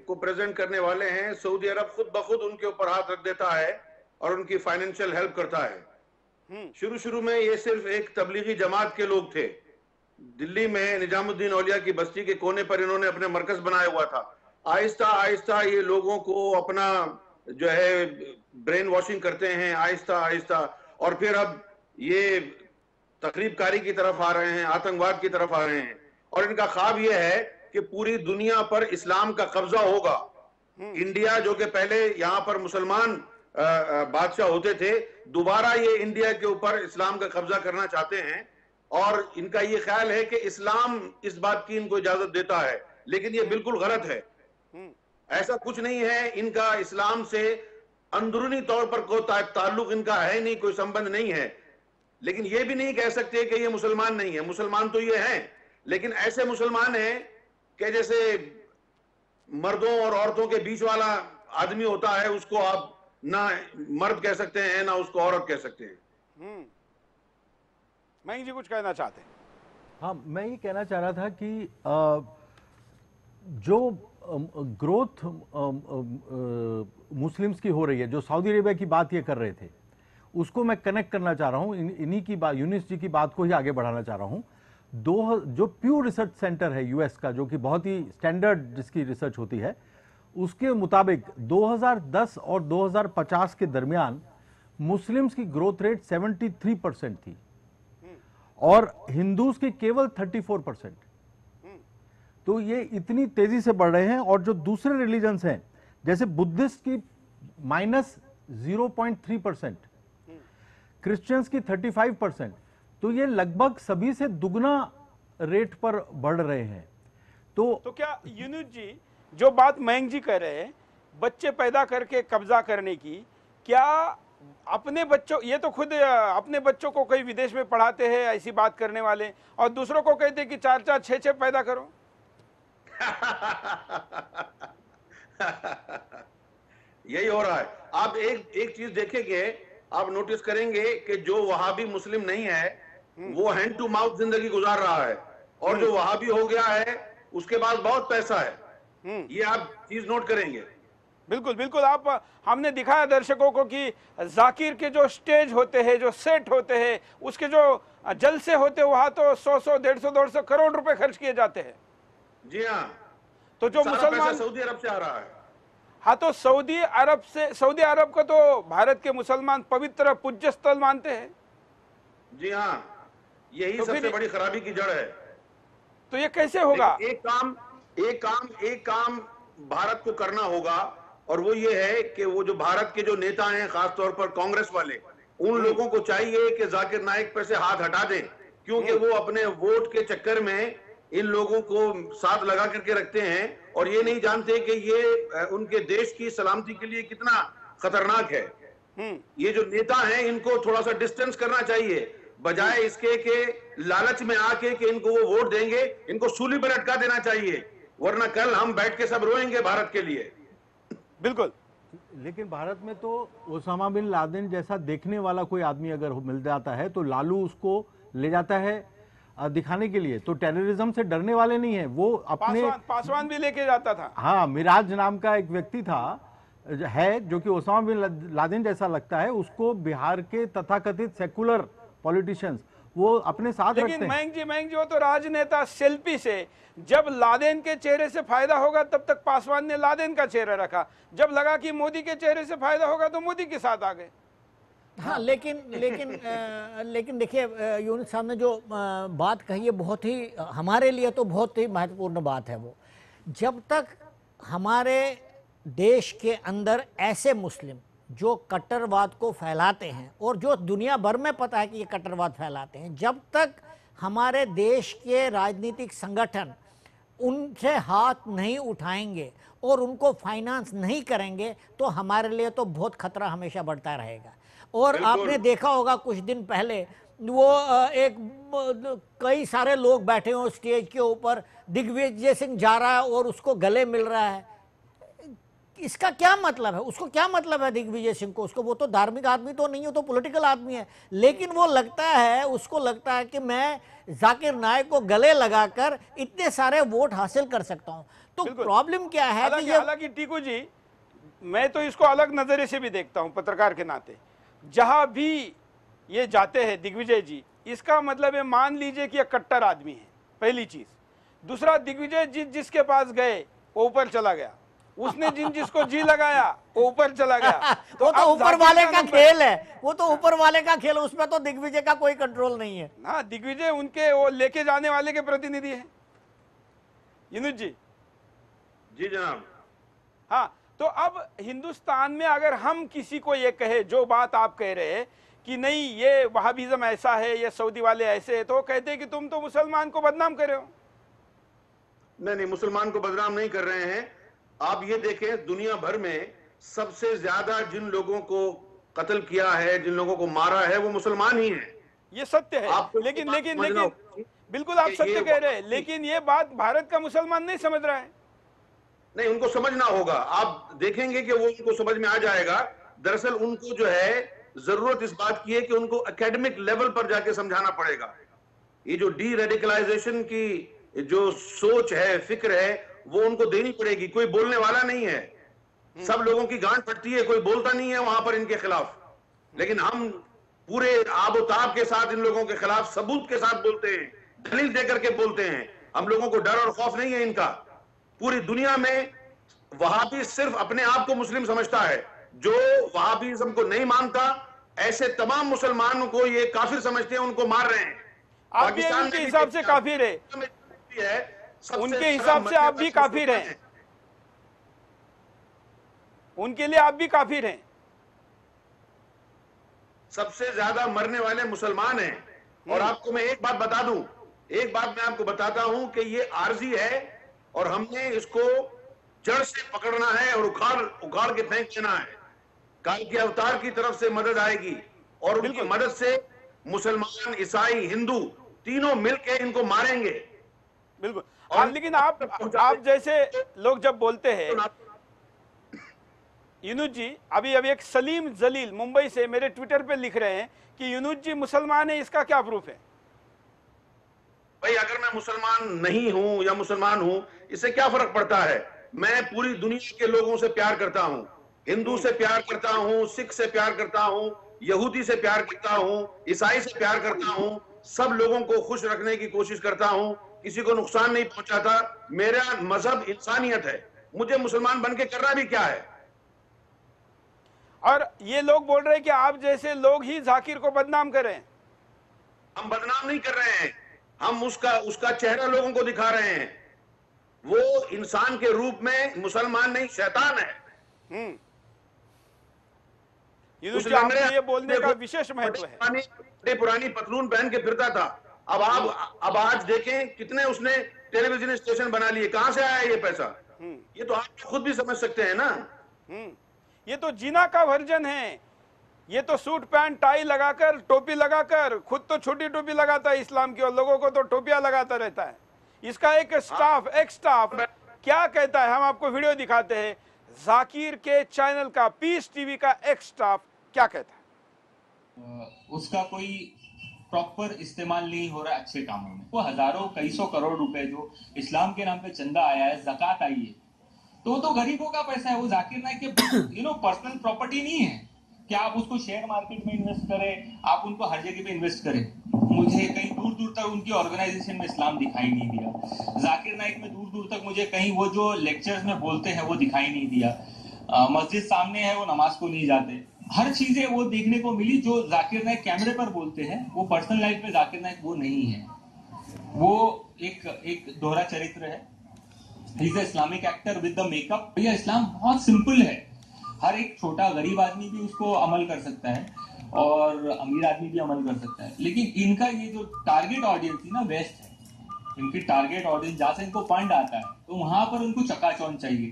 को प्रेजेंट करने वाले हैं सऊदी अरब खुद ब खुद उनके ऊपर हाथ रख देता है और उनकी फाइनेंशियल हेल्प करता है। शुरू में ये सिर्फ एक तबलीगी जमात के लोग थे। दिल्ली में निजामुद्दीन औलिया की बस्ती के कोने पर इन्होंने अपने मरकज बनाया हुआ था। आहिस्ता आहिस्ता ये लोगों को अपना जो है ब्रेन वॉशिंग करते हैं आहिस्ता आहिस्ता, और फिर अब ये तकरीबकारी की तरफ आ रहे हैं, आतंकवाद की तरफ आ रहे हैं। और इनका ख्वाब यह है कि पूरी दुनिया पर इस्लाम का कब्जा होगा। इंडिया जो कि पहले यहाँ पर मुसलमान बादशाह होते थे, दोबारा ये इंडिया के ऊपर इस्लाम का कब्जा करना चाहते हैं। और इनका ये ख्याल है कि इस्लाम इस बात की इनको इजाजत देता है, लेकिन ये बिल्कुल गलत है। ऐसा कुछ नहीं है। इनका इस्लाम से अंदरूनी तौर पर कोई ताल्लुक इनका है नहीं, कोई संबंध नहीं है। लेकिन ये भी नहीं कह सकते कि ये मुसलमान नहीं है। मुसलमान तो ये हैं, लेकिन ऐसे मुसलमान हैं कि जैसे मर्दों और औरतों के बीच वाला आदमी होता है, उसको आप ना मर्द कह सकते हैं ना उसको औरत कह सकते हैं। मैं जी कुछ कहना चाहते हैं। हाँ, मैं ये कहना चाह रहा था कि जो ग्रोथ मुस्लिम्स की हो रही है, जो सऊदी अरेबिया की बात ये कर रहे थे, उसको मैं कनेक्ट करना चाह रहा हूँ। इन्हीं की बात, यूनुस जी की बात को ही आगे बढ़ाना चाह रहा हूँ। जो प्यू रिसर्च सेंटर है यूएस का, जो कि बहुत ही स्टैंडर्ड जिसकी रिसर्च होती है, उसके मुताबिक 2010 और 2050 के दरमियान मुस्लिम्स की ग्रोथ रेट 73% थी और हिंदूज की केवल 34%। तो ये इतनी तेजी से बढ़ रहे हैं। और जो दूसरे रिलीजन्स हैं जैसे बुद्धिस्ट की -0.3%, क्रिश्चियंस की 35%, तो ये लगभग सभी से दुगना रेट पर बढ़ रहे हैं। तो क्या यूनुस जी जो बात मयंक जी कह रहे हैं, बच्चे पैदा करके कब्जा करने की, क्या अपने बच्चों, ये तो खुद अपने बच्चों को कई विदेश में पढ़ाते हैं ऐसी बात करने वाले, और दूसरों को कहते हैं कि 4-4, 6-6 पैदा करो। यही हो रहा है। आप एक चीज देखेंगे, आप नोटिस करेंगे कि जो वहाबी मुस्लिम नहीं है वो हैंड टू माउथ जिंदगी गुजार रहा है, और जो वहाबी हो गया है उसके पास बहुत पैसा है। ये आप चीज नोट करेंगे। बिल्कुल बिल्कुल। आप, हमने दिखाया दर्शकों को कि जाकिर के जो स्टेज होते हैं, जो सेट होते हैं, उसके जो जलसे होते हैं, वहां तो 100-100, 150-150 करोड़ रुपए खर्च किए जाते हैं। जी हाँ। तो जो मुसलमान सऊदी अरब से आ रहा है। हाँ, तो सऊदी अरब को तो भारत के मुसलमान पवित्र पूज्य स्थल मानते हैं। जी हाँ, यही तो सबसे बड़ी खराबी की जड़ है। तो ये कैसे होगा? एक काम भारत को करना होगा, और वो ये है कि वो जो भारत के जो नेता हैं, खासतौर पर कांग्रेस वाले, उन लोगों को चाहिए कि जाकिर नाइक पर से हाथ हटा दें, क्योंकि वो अपने वोट के चक्कर में इन लोगों को साथ लगा करके रखते हैं और ये नहीं जानते कि ये उनके देश की सलामती के लिए कितना खतरनाक है। ये जो नेता हैं इनको थोड़ा सा डिस्टेंस करना चाहिए, बजाय इसके कि लालच में आके कि इनको वो वोट देंगे, इनको सूली पर लटका देना चाहिए, वरना कल हम बैठ के सब रोएंगे भारत के लिए। बिल्कुल। लेकिन भारत में तो ओसामा बिन लादेन जैसा देखने वाला कोई आदमी अगर मिल जाता है तो लालू उसको ले जाता है दिखाने के लिए। तो टेररिज्म से डरने वाले नहीं है वो। अपने पासवान भी लेके जाता था। हाँ, मिराज नाम का एक व्यक्ति था है जो कि ओसामा बिन लादेन जैसा लगता है, उसको बिहार के तथाकथित सेकुलर पॉलिटिशियंस वो अपने साथ रखते हैं। लेकिन मयंक जी वो तो राजनेता सेल्फी से, जब लादेन के चेहरे से फायदा होगा तब तक पासवान ने लादेन का चेहरा रखा, जब लगा कि मोदी के चेहरे से फायदा होगा तो मोदी के साथ आ गए। हाँ, लेकिन देखिए यूनुस साहब ने जो बात कही है बहुत ही हमारे लिए तो बहुत ही महत्वपूर्ण बात है। वो जब तक हमारे देश के अंदर ऐसे मुस्लिम जो कट्टरवाद को फैलाते हैं और जो दुनिया भर में पता है कि ये कट्टरवाद फैलाते हैं, जब तक हमारे देश के राजनीतिक संगठन उनसे हाथ नहीं उठाएंगे और उनको फाइनेंस नहीं करेंगे तो हमारे लिए तो बहुत खतरा हमेशा बढ़ता रहेगा। और आपने देखा होगा कुछ दिन पहले वो कई सारे लोग बैठे हो स्टेज के ऊपर, दिग्विजय सिंह जा रहा है और उसको गले मिल रहा है। इसका क्या मतलब है? उसको क्या मतलब है दिग्विजय सिंह को? उसको, वो तो धार्मिक आदमी तो नहीं है, तो पॉलिटिकल आदमी है, लेकिन वो उसको लगता है कि मैं जाकिर नाइक को गले लगाकर इतने सारे वोट हासिल कर सकता हूं। तो प्रॉब्लम क्या है कि हालांकि टीकू जी, मैं तो इसको अलग नजरिए से भी देखता हूं पत्रकार के नाते। जहां भी ये जाते हैं दिग्विजय जी, इसका मतलब है मान लीजिए कि ये कट्टर आदमी है, पहली चीज। दूसरा, दिग्विजय जी जिसके पास गए वो ऊपर चला गया, उसने जिसको जी लगाया वो ऊपर चला गया। वो तो ऊपर वाले का खेल है, वो तो ऊपर वाले का खेल, उसमें तो दिग्विजय का कोई कंट्रोल नहीं है। हाँ, दिग्विजय उनके वो लेके जाने वाले के प्रतिनिधि है। यूनुस जी। जी जनाब। हाँ, तो अब हिंदुस्तान में अगर हम किसी को ये कहे, जो बात आप कह रहे हैं कि नहीं ये वहाबिज्म ऐसा है, ये सऊदी वाले ऐसे है, तो कहते हैं कि तुम तो मुसलमान को बदनाम कर रहे हो। नहीं, मुसलमान को बदनाम नहीं कर रहे हैं। आप ये देखें, दुनिया भर में सबसे ज्यादा जिन लोगों को कत्ल किया है, जिन लोगों को मारा है, वो मुसलमान ही हैं। ये सत्य है। लेकिन बिल्कुल आप सत्य कह रहे हैं, लेकिन ये बात भारत का मुसलमान नहीं समझ रहा है। नहीं, उनको समझना होगा। आप देखेंगे कि वो उनको समझ में आ जाएगा। दरअसल उनको जो है जरूरत इस बात की है कि उनको एकेडमिक लेवल पर जाके समझाना पड़ेगा। ये जो डी रेडिकलाइजेशन की जो सोच है, फिक्र है, वो उनको देनी पड़ेगी। कोई बोलने वाला नहीं है, सब लोगों की गांठ फटती है, कोई बोलता नहीं है वहां पर इनके खिलाफ। लेकिन हम पूरे आबोताब के साथ इन लोगों के खिलाफ सबूत के साथ बोलते हैं, दलील देकर के बोलते हैं। हम लोगों को डर और खौफ नहीं है इनका। पूरी दुनिया में वहाबी सिर्फ अपने आप को मुस्लिम समझता है। जो वहाबीज़म को नहीं मानता, ऐसे तमाम मुसलमानों को ये काफिर समझते हैं, उनको मार रहे हैं। आप भी उनके हिसाब से काफिर है, उनके हिसाब से आप भी काफिर हैं, उनके लिए आप भी काफिर हैं। सबसे ज्यादा मरने वाले मुसलमान हैं। और आपको मैं एक बात बता दूं, एक बात मैं आपको बताता हूं कि ये आर्जी है और हमने इसको जड़ से पकड़ना है और उखाड़ के फेंक देना है। काल के अवतार की तरफ से मदद आएगी और उनकी मदद से मुसलमान, ईसाई, हिंदू तीनों मिलकर इनको मारेंगे। बिल्कुल। लेकिन आप जैसे लोग जब बोलते हैं, यूनुस जी, अभी एक सलीम जलील मुंबई से मेरे ट्विटर पे लिख रहे हैं कि यूनुस जी मुसलमान है, इसका क्या प्रूफ है? भाई, अगर मैं मुसलमान नहीं हूं या मुसलमान हूं, इससे क्या फर्क पड़ता है? मैं पूरी दुनिया के लोगों से प्यार करता हूं, हिंदू से प्यार करता हूं, सिख से प्यार करता हूं, यहूदी से प्यार करता हूं, ईसाई से प्यार करता हूं। सब लोगों को खुश रखने की कोशिश करता हूं, किसी को नुकसान नहीं पहुंचाता। मेरा मजहब इंसानियत है, मुझे मुसलमान बन के करना भी क्या है? और ये लोग बोल रहे हैं कि आप जैसे लोग ही जाकिर को बदनाम करें। हम बदनाम नहीं कर रहे हैं, हम उसका चेहरा लोगों को दिखा रहे हैं। वो इंसान के रूप में मुसलमान नहीं, शैतान है। ये बोलने का विशेष महत्व है। पुरानी पतलून पहन के फिरता था। अब आज देखें कितने उसने टेलीविजन स्टेशन बना लिए। कहां से आया ये पैसा? ये तो आप खुद भी समझ सकते हैं ना। ये तो जीना का वर्जन है। ये तो सूट पैंट टाई लगाकर, टोपी लगाकर, खुद तो छोटी टोपी लगाता है इस्लाम की और लोगों को तो टोपियां लगाता रहता है। इसका एक स्टाफ क्या कहता है, हम आपको वीडियो दिखाते हैं। जाकिर के चैनल का, पीस टीवी का एक स्टाफ क्या कहता है? उसका कोई प्रॉपर इस्तेमाल नहीं हो रहा है अच्छे कामों में। वो हजारों कई सौ करोड़ रुपए जो इस्लाम के नाम पे चंदा आया है, ज़कात आई है, तो गरीबों का पैसा है। वो जाकिर नाइक के पर्सनल प्रॉपर्टी नहीं है कि आप उसको शेयर मार्केट में इन्वेस्ट करें, आप उनको हर जगह पे इन्वेस्ट करें। मुझे कहीं दूर दूर तक उनकी ऑर्गेनाइजेशन में इस्लाम दिखाई नहीं दिया। जाकिर नाइक में दूर दूर तक मुझे कहीं वो जो लेक्चर्स में बोलते हैं वो दिखाई नहीं दिया। मस्जिद सामने है, वो नमाज को नहीं जाते। हर चीजें वो देखने को मिली जो जाकिर नाइक कैमरे पर बोलते हैं, वो पर्सनल लाइफ में जाकिर नाइक वो नहीं है। वो एक दोहरा चरित्र है। He is Islamic actor with the makeup. भैया इस्लाम बहुत सिंपल है, हर एक छोटा गरीब आदमी भी उसको अमल कर सकता है और अमीर आदमी भी अमल कर सकता है। लेकिन इनका ये जो टारगेट ऑडियंस थी ना, वेस्ट है। इनकी टारगेट ऑडियंस जहां से इनको फंड आता है तो वहां पर उनको चकाचौंध चाहिए,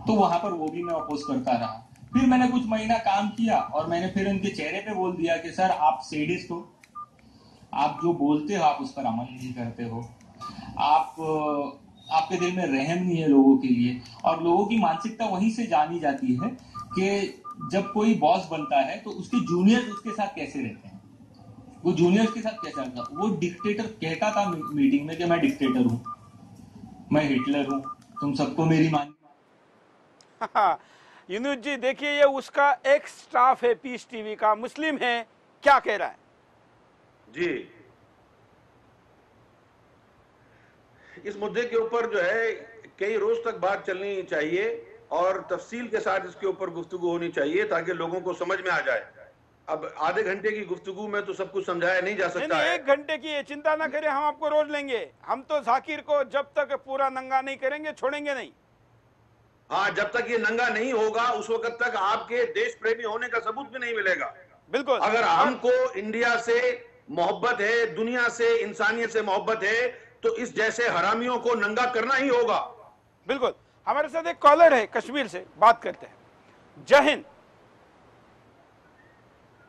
तो वहां पर वो भी मैं अपोज करता रहा। फिर मैंने कुछ महीना काम किया और मैंने फिर उनके चेहरे पे बोल दिया कि सर आप सेडिस्ट हो, आप जो बोलते हो आप उस पर अमल नहीं करते हो, आपके दिल में रहम नहीं है लोगों के लिए। और लोगों की मानसिकता वहीं से जानी जाती है कि जब कोई बॉस बनता है तो उसके जूनियर्स उसके साथ कैसे रहते हैं, वो जूनियर्स के साथ कैसे रहता है। वो डिक्टेटर कहता था मीटिंग में कि मैं डिक्टेटर हूं, मैं हिटलर हूं, तुम सबको मेरी मान। यूनुस जी देखिए, ये उसका एक्स स्टाफ है पीस टीवी का, मुस्लिम है, क्या कह रहा है जी। इस मुद्दे के ऊपर जो है कई रोज तक बात चलनी चाहिए और तफसील के साथ इसके ऊपर गुफ्तगू होनी चाहिए ताकि लोगों को समझ में आ जाए। अब आधे घंटे की गुफ्तगू में तो सब कुछ समझाया नहीं जा सकता है। 1 घंटे की चिंता ना करें, हम आपको रोज लेंगे। हम तो जाकिर को जब तक पूरा नंगा नहीं करेंगे छोड़ेंगे नहीं। हाँ, जब तक ये नंगा नहीं होगा उस वक्त तक आपके देश प्रेमी होने का सबूत भी नहीं मिलेगा। बिल्कुल। अगर हमको इंडिया से मोहब्बत है, दुनिया से, इंसानियत से मोहब्बत है, तो इस जैसे हरामियों को नंगा करना ही होगा। बिल्कुल। हमारे साथ एक कॉलर है कश्मीर से, बात करते हैं। जय हिंद,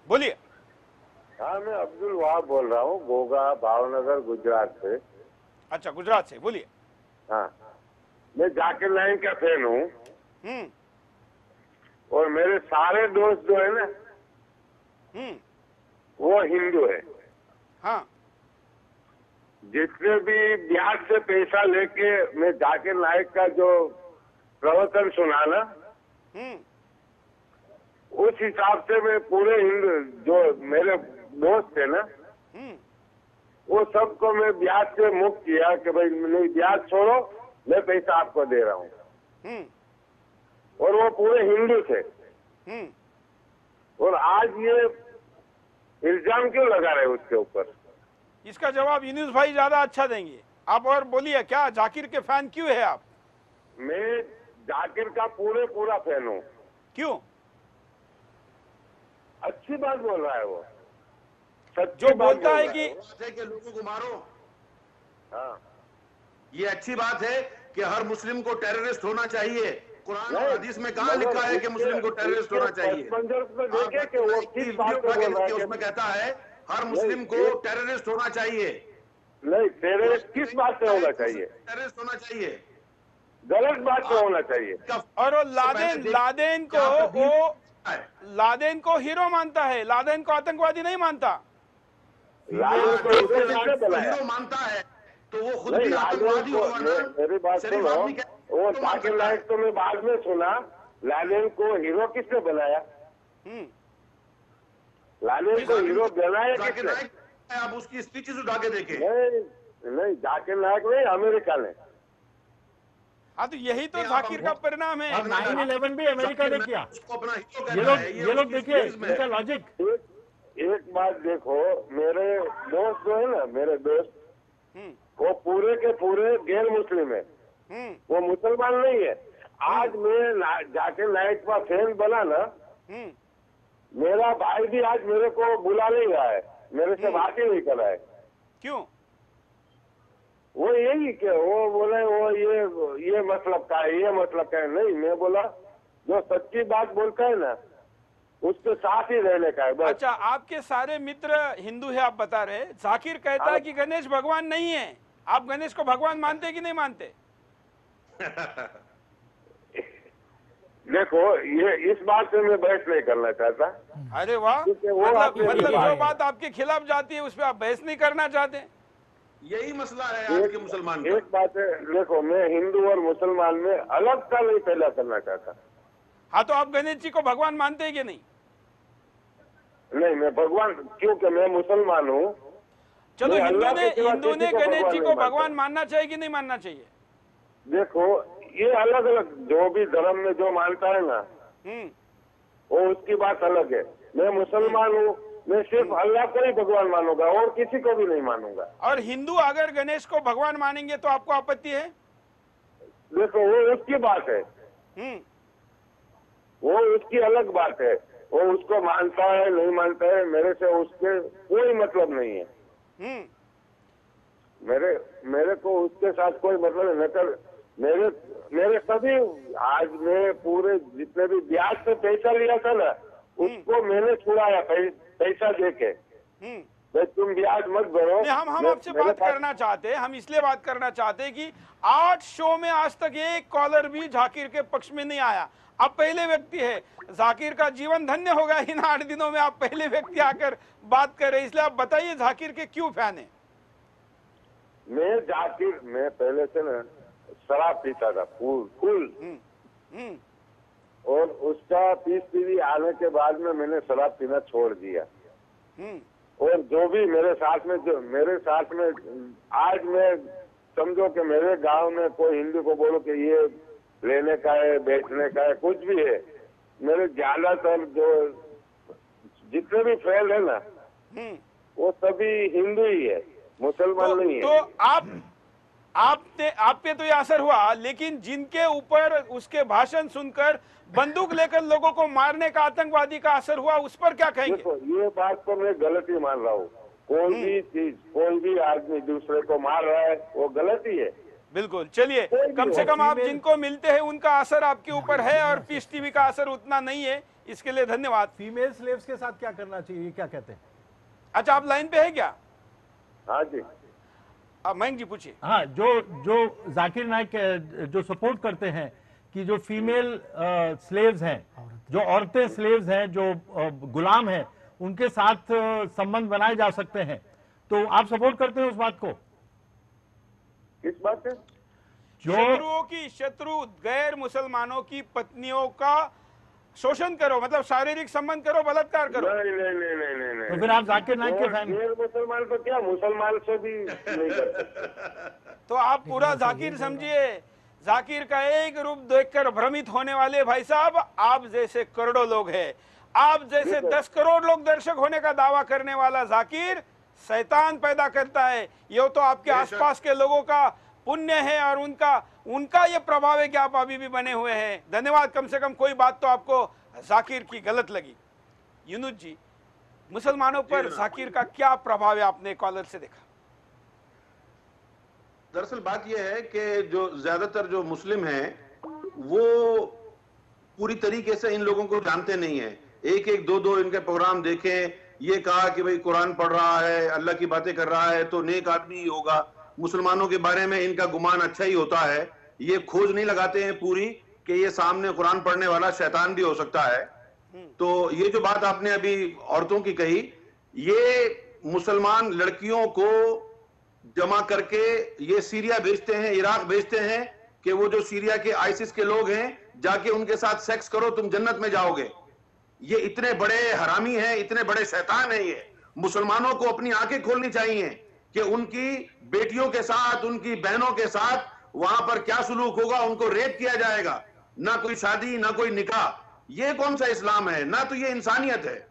बोलिए। हाँ, मैं अब्दुल वहाब बोल रहा हूँ, गोगा भावनगर गुजरात से। अच्छा, गुजरात से, बोलिए। हाँ, मैं जाकिर नाइक का फैन हूँ और मेरे सारे दोस्त जो है ना वो हिंदू है। हाँ। जितने भी ब्याज से पैसा लेके मैं जाकिर नाइक का जो प्रवचन सुना ना, उस हिसाब से मैं पूरे हिंदू जो मेरे दोस्त थे ना वो सबको मैं ब्याज से मुक्त किया कि भाई नहीं, ब्याज छोड़ो, मैं पैसा आपको दे रहा हूँ। और वो पूरे हिंदू थे। और आज ये इल्जाम क्यों लगा रहे उसके ऊपर? इसका जवाब यूनुस भाई ज्यादा अच्छा देंगे। आप और बोलिए, क्या जाकिर के फैन क्यों है आप? मैं जाकिर का पूरा फैन हूँ। क्यों? अच्छी बात बोल रहा है वो, जो बोलता है कि लोगों को मारो। हाँ, ये अच्छी बात है कि हर मुस्लिम को टेररिस्ट होना चाहिए। कुरान और हदीस में कहाँ लिखा है कि मुस्लिम को टेररिस्ट होना चाहिए? उसमें कहता है हर मुस्लिम को टेररिस्ट होना चाहिए। नहीं, टेररिस्ट किस बात से होना चाहिए? टेररिस्ट होना चाहिए, गलत बात से होना चाहिए। और वो लादेन को हीरो मानता है, लादेन को आतंकवादी नहीं मानता। लादेन को हीरो मानता है तो वो खुद भी आतंकवादी होगा ना। मेरी बात सुनो, वो जाकिर नाइक तो मैं बाद में सुना, लादेन को हीरो किसने बनाया? लादेन को हीरो बनाया किसने? आप उसकी स्पीचेस उठा के देखें। नहीं, जाकिर नाइक नहीं, अमेरिका ने। हाँ, तो यही तो जाकिर का परिणाम है। 9/11 भी अमेरिका ने किया। ये लोग देखिए इनका लॉजिक। एक बात देखो, मेरे दोस्त जो है ना, मेरे दोस्त वो पूरे के पूरे गैर मुस्लिम है, वो मुसलमान नहीं है। आज मैं जाकिर नाइक का फैन बना ना, मेरा भाई भी आज मेरे को बुला नहीं रहा है, मेरे से बात ही नहीं कर रहा है। क्यों? वो यही कि वो बोले वो ये मतलब का है, ये मतलब का है। नहीं, मैं बोला जो सच्ची बात बोलता है ना उसके साथ ही रहने का है बस। अच्छा, आपके सारे मित्र हिंदू है आप बता रहे, जाकिर कहता है कि गणेश भगवान नहीं है। आप गणेश को भगवान मानते कि नहीं मानते? देखो, ये इस बात से मैं बहस नहीं करना चाहता। अरे वाह, मतलब जो बात आपके खिलाफ जाती है उस पर आप बहस नहीं करना चाहते? यही मसला है आज के मुसलमान का। एक बात है, देखो मैं हिंदू और मुसलमान में अलग सा नहीं पैदा करना चाहता। हाँ, तो आप गणेश जी को भगवान मानते हैं कि नहीं? नहीं, मैं भगवान, क्योंकि मैं मुसलमान हूँ। चलो, हिंदू ने गणेश जी को भगवान मानना चाहिए कि नहीं मानना चाहिए? देखो, ये अलग अलग जो भी धर्म में जो मानता है ना वो उसकी बात अलग है। मैं मुसलमान हूँ, मैं सिर्फ अल्लाह को ही भगवान मानूंगा और किसी को भी नहीं मानूंगा। और हिंदू अगर गणेश को भगवान मानेंगे तो आपको आपत्ति है? देखो वो उसकी बात है, वो उसकी अलग बात है। वो उसको मानता है नहीं मानता है, मेरे से उसके कोई मतलब नहीं है। मेरे को उसके साथ कोई मतलब नहीं। कर मेरे सभी, आज मैं पूरे जितने भी ब्याज पे पैसा लिया था ना, उसको मैंने छुड़ाया पैसा देके। भाई तुम ब्याज मत भरो। हम आपसे बात करना चाहते हैं, हम इसलिए बात करना चाहते हैं कि 8 शो में आज तक एक कॉलर भी जाकिर के पक्ष में नहीं आया। आप पहले व्यक्ति है, जाकिर का जीवन धन्य होगा इन 8 दिनों में आप पहले व्यक्ति आकर बात कर रहे हैं, इसलिए आप बताइए जाकिर के क्यों फैन है? मैं पहले से ना शराब पीता था फुल और उसका पीस पीवी आने के बाद में मैंने शराब पीना छोड़ दिया। और जो भी मेरे साथ में आज मैं समझो कि मेरे गांव में कोई हिंदू को बोलो कि ये लेने का है, बेचने का है, कुछ भी है, मेरे ज्यादातर जो जितने भी फ्रेंड है ना वो सभी हिंदू ही है, मुसलमान नहीं है। तो आप पे तो ये असर हुआ, लेकिन जिनके ऊपर उसके भाषण सुनकर बंदूक लेकर लोगों को मारने का आतंकवादी का असर हुआ, उस पर क्या कहेंगे? देखो ये बात तो मैं गलत ही मान रहा हूँ। कोई भी चीज, कोई भी आदमी दूसरे को मार रहा है वो गलत ही है। बिल्कुल। चलिए, कम से कम आप जिनको मिलते हैं उनका असर आपके ऊपर है और पीस टीवी का असर उतना नहीं है, इसके लिए धन्यवाद। फीमेल स्लेव्स के साथ क्या करना चाहिए, क्या कहते हैं? अच्छा, आप लाइन पे है क्या? हाँ जी। मयंक जी पूछिए। हाँ, जो जाकिर नाइक जो सपोर्ट करते हैं कि जो फीमेल स्लेव्स हैं, जो औरतें स्लेव्स हैं, जो गुलाम हैं, उनके साथ संबंध बनाए जा सकते हैं, तो आप सपोर्ट करते हैं उस बात को? किस बात से? शत्रु गैर मुसलमानों की पत्नियों का शोषण करो, मतलब शारीरिक संबंध करो, बलात्कार करो। नहीं। तो फिर आप जाकिर नाइक के फैन? मुसलमान तो क्या, मुसलमान से भी नहीं करते। तो आप पूरा जाकिर समझिए। जाकिर का एक रूप देखकर भ्रमित होने वाले भाई साहब आप जैसे करोड़ों लोग हैं। आप जैसे 10 करोड़ लोग दर्शक होने का दावा करने वाला जाकिर शैतान पैदा करता है। ये तो आपके आसपास के लोगों का पुण्य है और उनका ये प्रभाव है कि आप अभी भी बने हुए हैं। धन्यवाद। कम से कम कोई बात तो आपको जाकिर की गलत लगी। यूनुस जी, मुसलमानों पर जाकिर का क्या प्रभाव है, आपने कॉलर से देखा? दरअसल बात यह है कि जो ज्यादातर जो मुस्लिम हैं वो पूरी तरीके से इन लोगों को जानते नहीं है। एक दो इनके प्रोग्राम देखें, ये कहा कि भाई कुरान पढ़ रहा है, अल्लाह की बातें कर रहा है तो नेक आदमी ही होगा, मुसलमानों के बारे में इनका गुमान अच्छा ही होता है। ये खोज नहीं लगाते हैं पूरी कि ये सामने कुरान पढ़ने वाला शैतान भी हो सकता है। तो ये जो बात आपने अभी औरतों की कही, ये मुसलमान लड़कियों को जमा करके ये सीरिया भेजते हैं, इराक भेजते हैं कि वो जो सीरिया के आईसिस के लोग हैं जाके उनके साथ सेक्स करो, तुम जन्नत में जाओगे। ये इतने बड़े हरामी हैं, इतने बड़े शैतान हैं। ये मुसलमानों को अपनी आंखें खोलनी चाहिए कि उनकी बेटियों के साथ, उनकी बहनों के साथ वहां पर क्या सुलूक होगा। उनको रेप किया जाएगा, ना कोई शादी ना कोई निकाह। ये कौन सा इस्लाम है? ना तो ये इंसानियत है,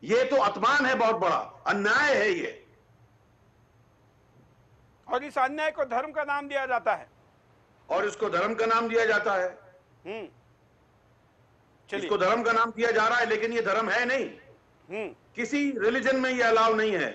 ये तो अपमान है, बहुत बड़ा अन्याय है ये। और इस अन्याय को धर्म का नाम दिया जाता है, और इसको धर्म का नाम दिया जाता है। इसको धर्म का नाम दिया जा रहा है, लेकिन ये धर्म है नहीं। किसी रिलीजन में ये अलाउ नहीं है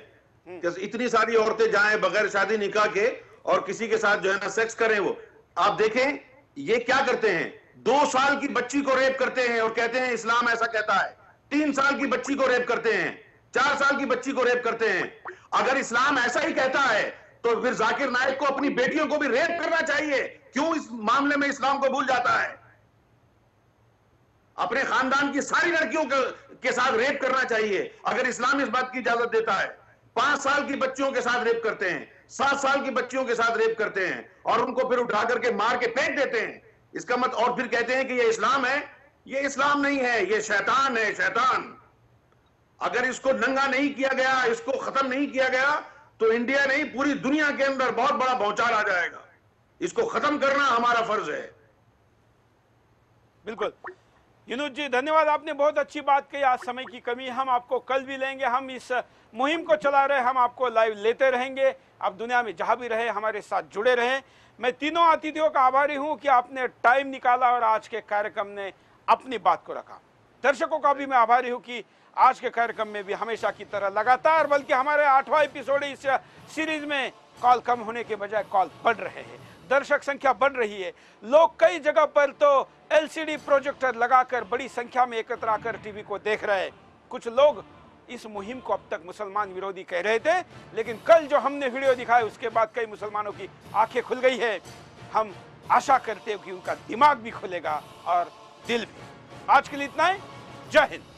कि इतनी सारी औरतें जाएं बगैर शादी निकाह के और किसी के साथ जो है ना सेक्स करें। वो आप देखें ये क्या करते हैं, 2 साल की बच्ची को रेप करते हैं और कहते हैं इस्लाम ऐसा कहता है। 3 साल की बच्ची को रेप करते हैं, 4 साल की बच्ची को रेप करते हैं। अगर इस्लाम ऐसा ही कहता है तो फिर जाकिर नाइक को अपनी बेटियों को भी रेप करना चाहिए। क्यों इस मामले में इस्लाम को भूल जाता है? अपने खानदान की सारी लड़कियों के साथ रेप करना चाहिए अगर इस्लाम इस बात की इजाजत देता है। 5 साल की बच्चियों के साथ रेप करते हैं, 7 साल की बच्चियों के साथ रेप करते हैं और उनको फिर उठा करके मार के फेंक देते हैं। इसका मत और फिर कहते हैं कि ये इस्लाम है। ये इस्लाम नहीं है, ये शैतान है, शैतान। अगर इसको नंगा नहीं किया गया, इसको खत्म नहीं किया गया तो इंडिया नहीं पूरी दुनिया के अंदर बहुत बड़ा भौचाल आ जाएगा। इसको खत्म करना हमारा फर्ज है। बिल्कुल। यूनुस जी धन्यवाद, आपने बहुत अच्छी बात कही। आज समय की कमी, हम आपको कल भी लेंगे। हम इस मुहिम को चला रहे, हम आपको लाइव लेते रहेंगे। आप दुनिया में जहां भी रहे हमारे साथ जुड़े रहे। मैं तीनों अतिथियों का आभारी हूं कि आपने टाइम निकाला और आज के कार्यक्रम ने अपनी बात को रखा। दर्शकों का भी मैं आभारी हूं कि आज के कार्यक्रम में भी हमेशा की तरह लगातार, बल्कि हमारे 8वां एपिसोड इस सीरीज में कॉल कम होने के बजाय कॉल बढ़ रहे हैं, दर्शक संख्या बढ़ रही है। लोग कई जगह पर तो एलसीडी प्रोजेक्टर लगाकर बड़ी संख्या में एकत्र आकर टीवी को देख रहे हैं। कुछ लोग इस मुहिम को अब तक मुसलमान विरोधी कह रहे थे, लेकिन कल जो हमने वीडियो दिखाए उसके बाद कई मुसलमानों की आंखें खुल गई है। हम आशा करते हैं कि उनका दिमाग भी खुलेगा और दिल भी। आज के लिए इतना ही। जय हिंद।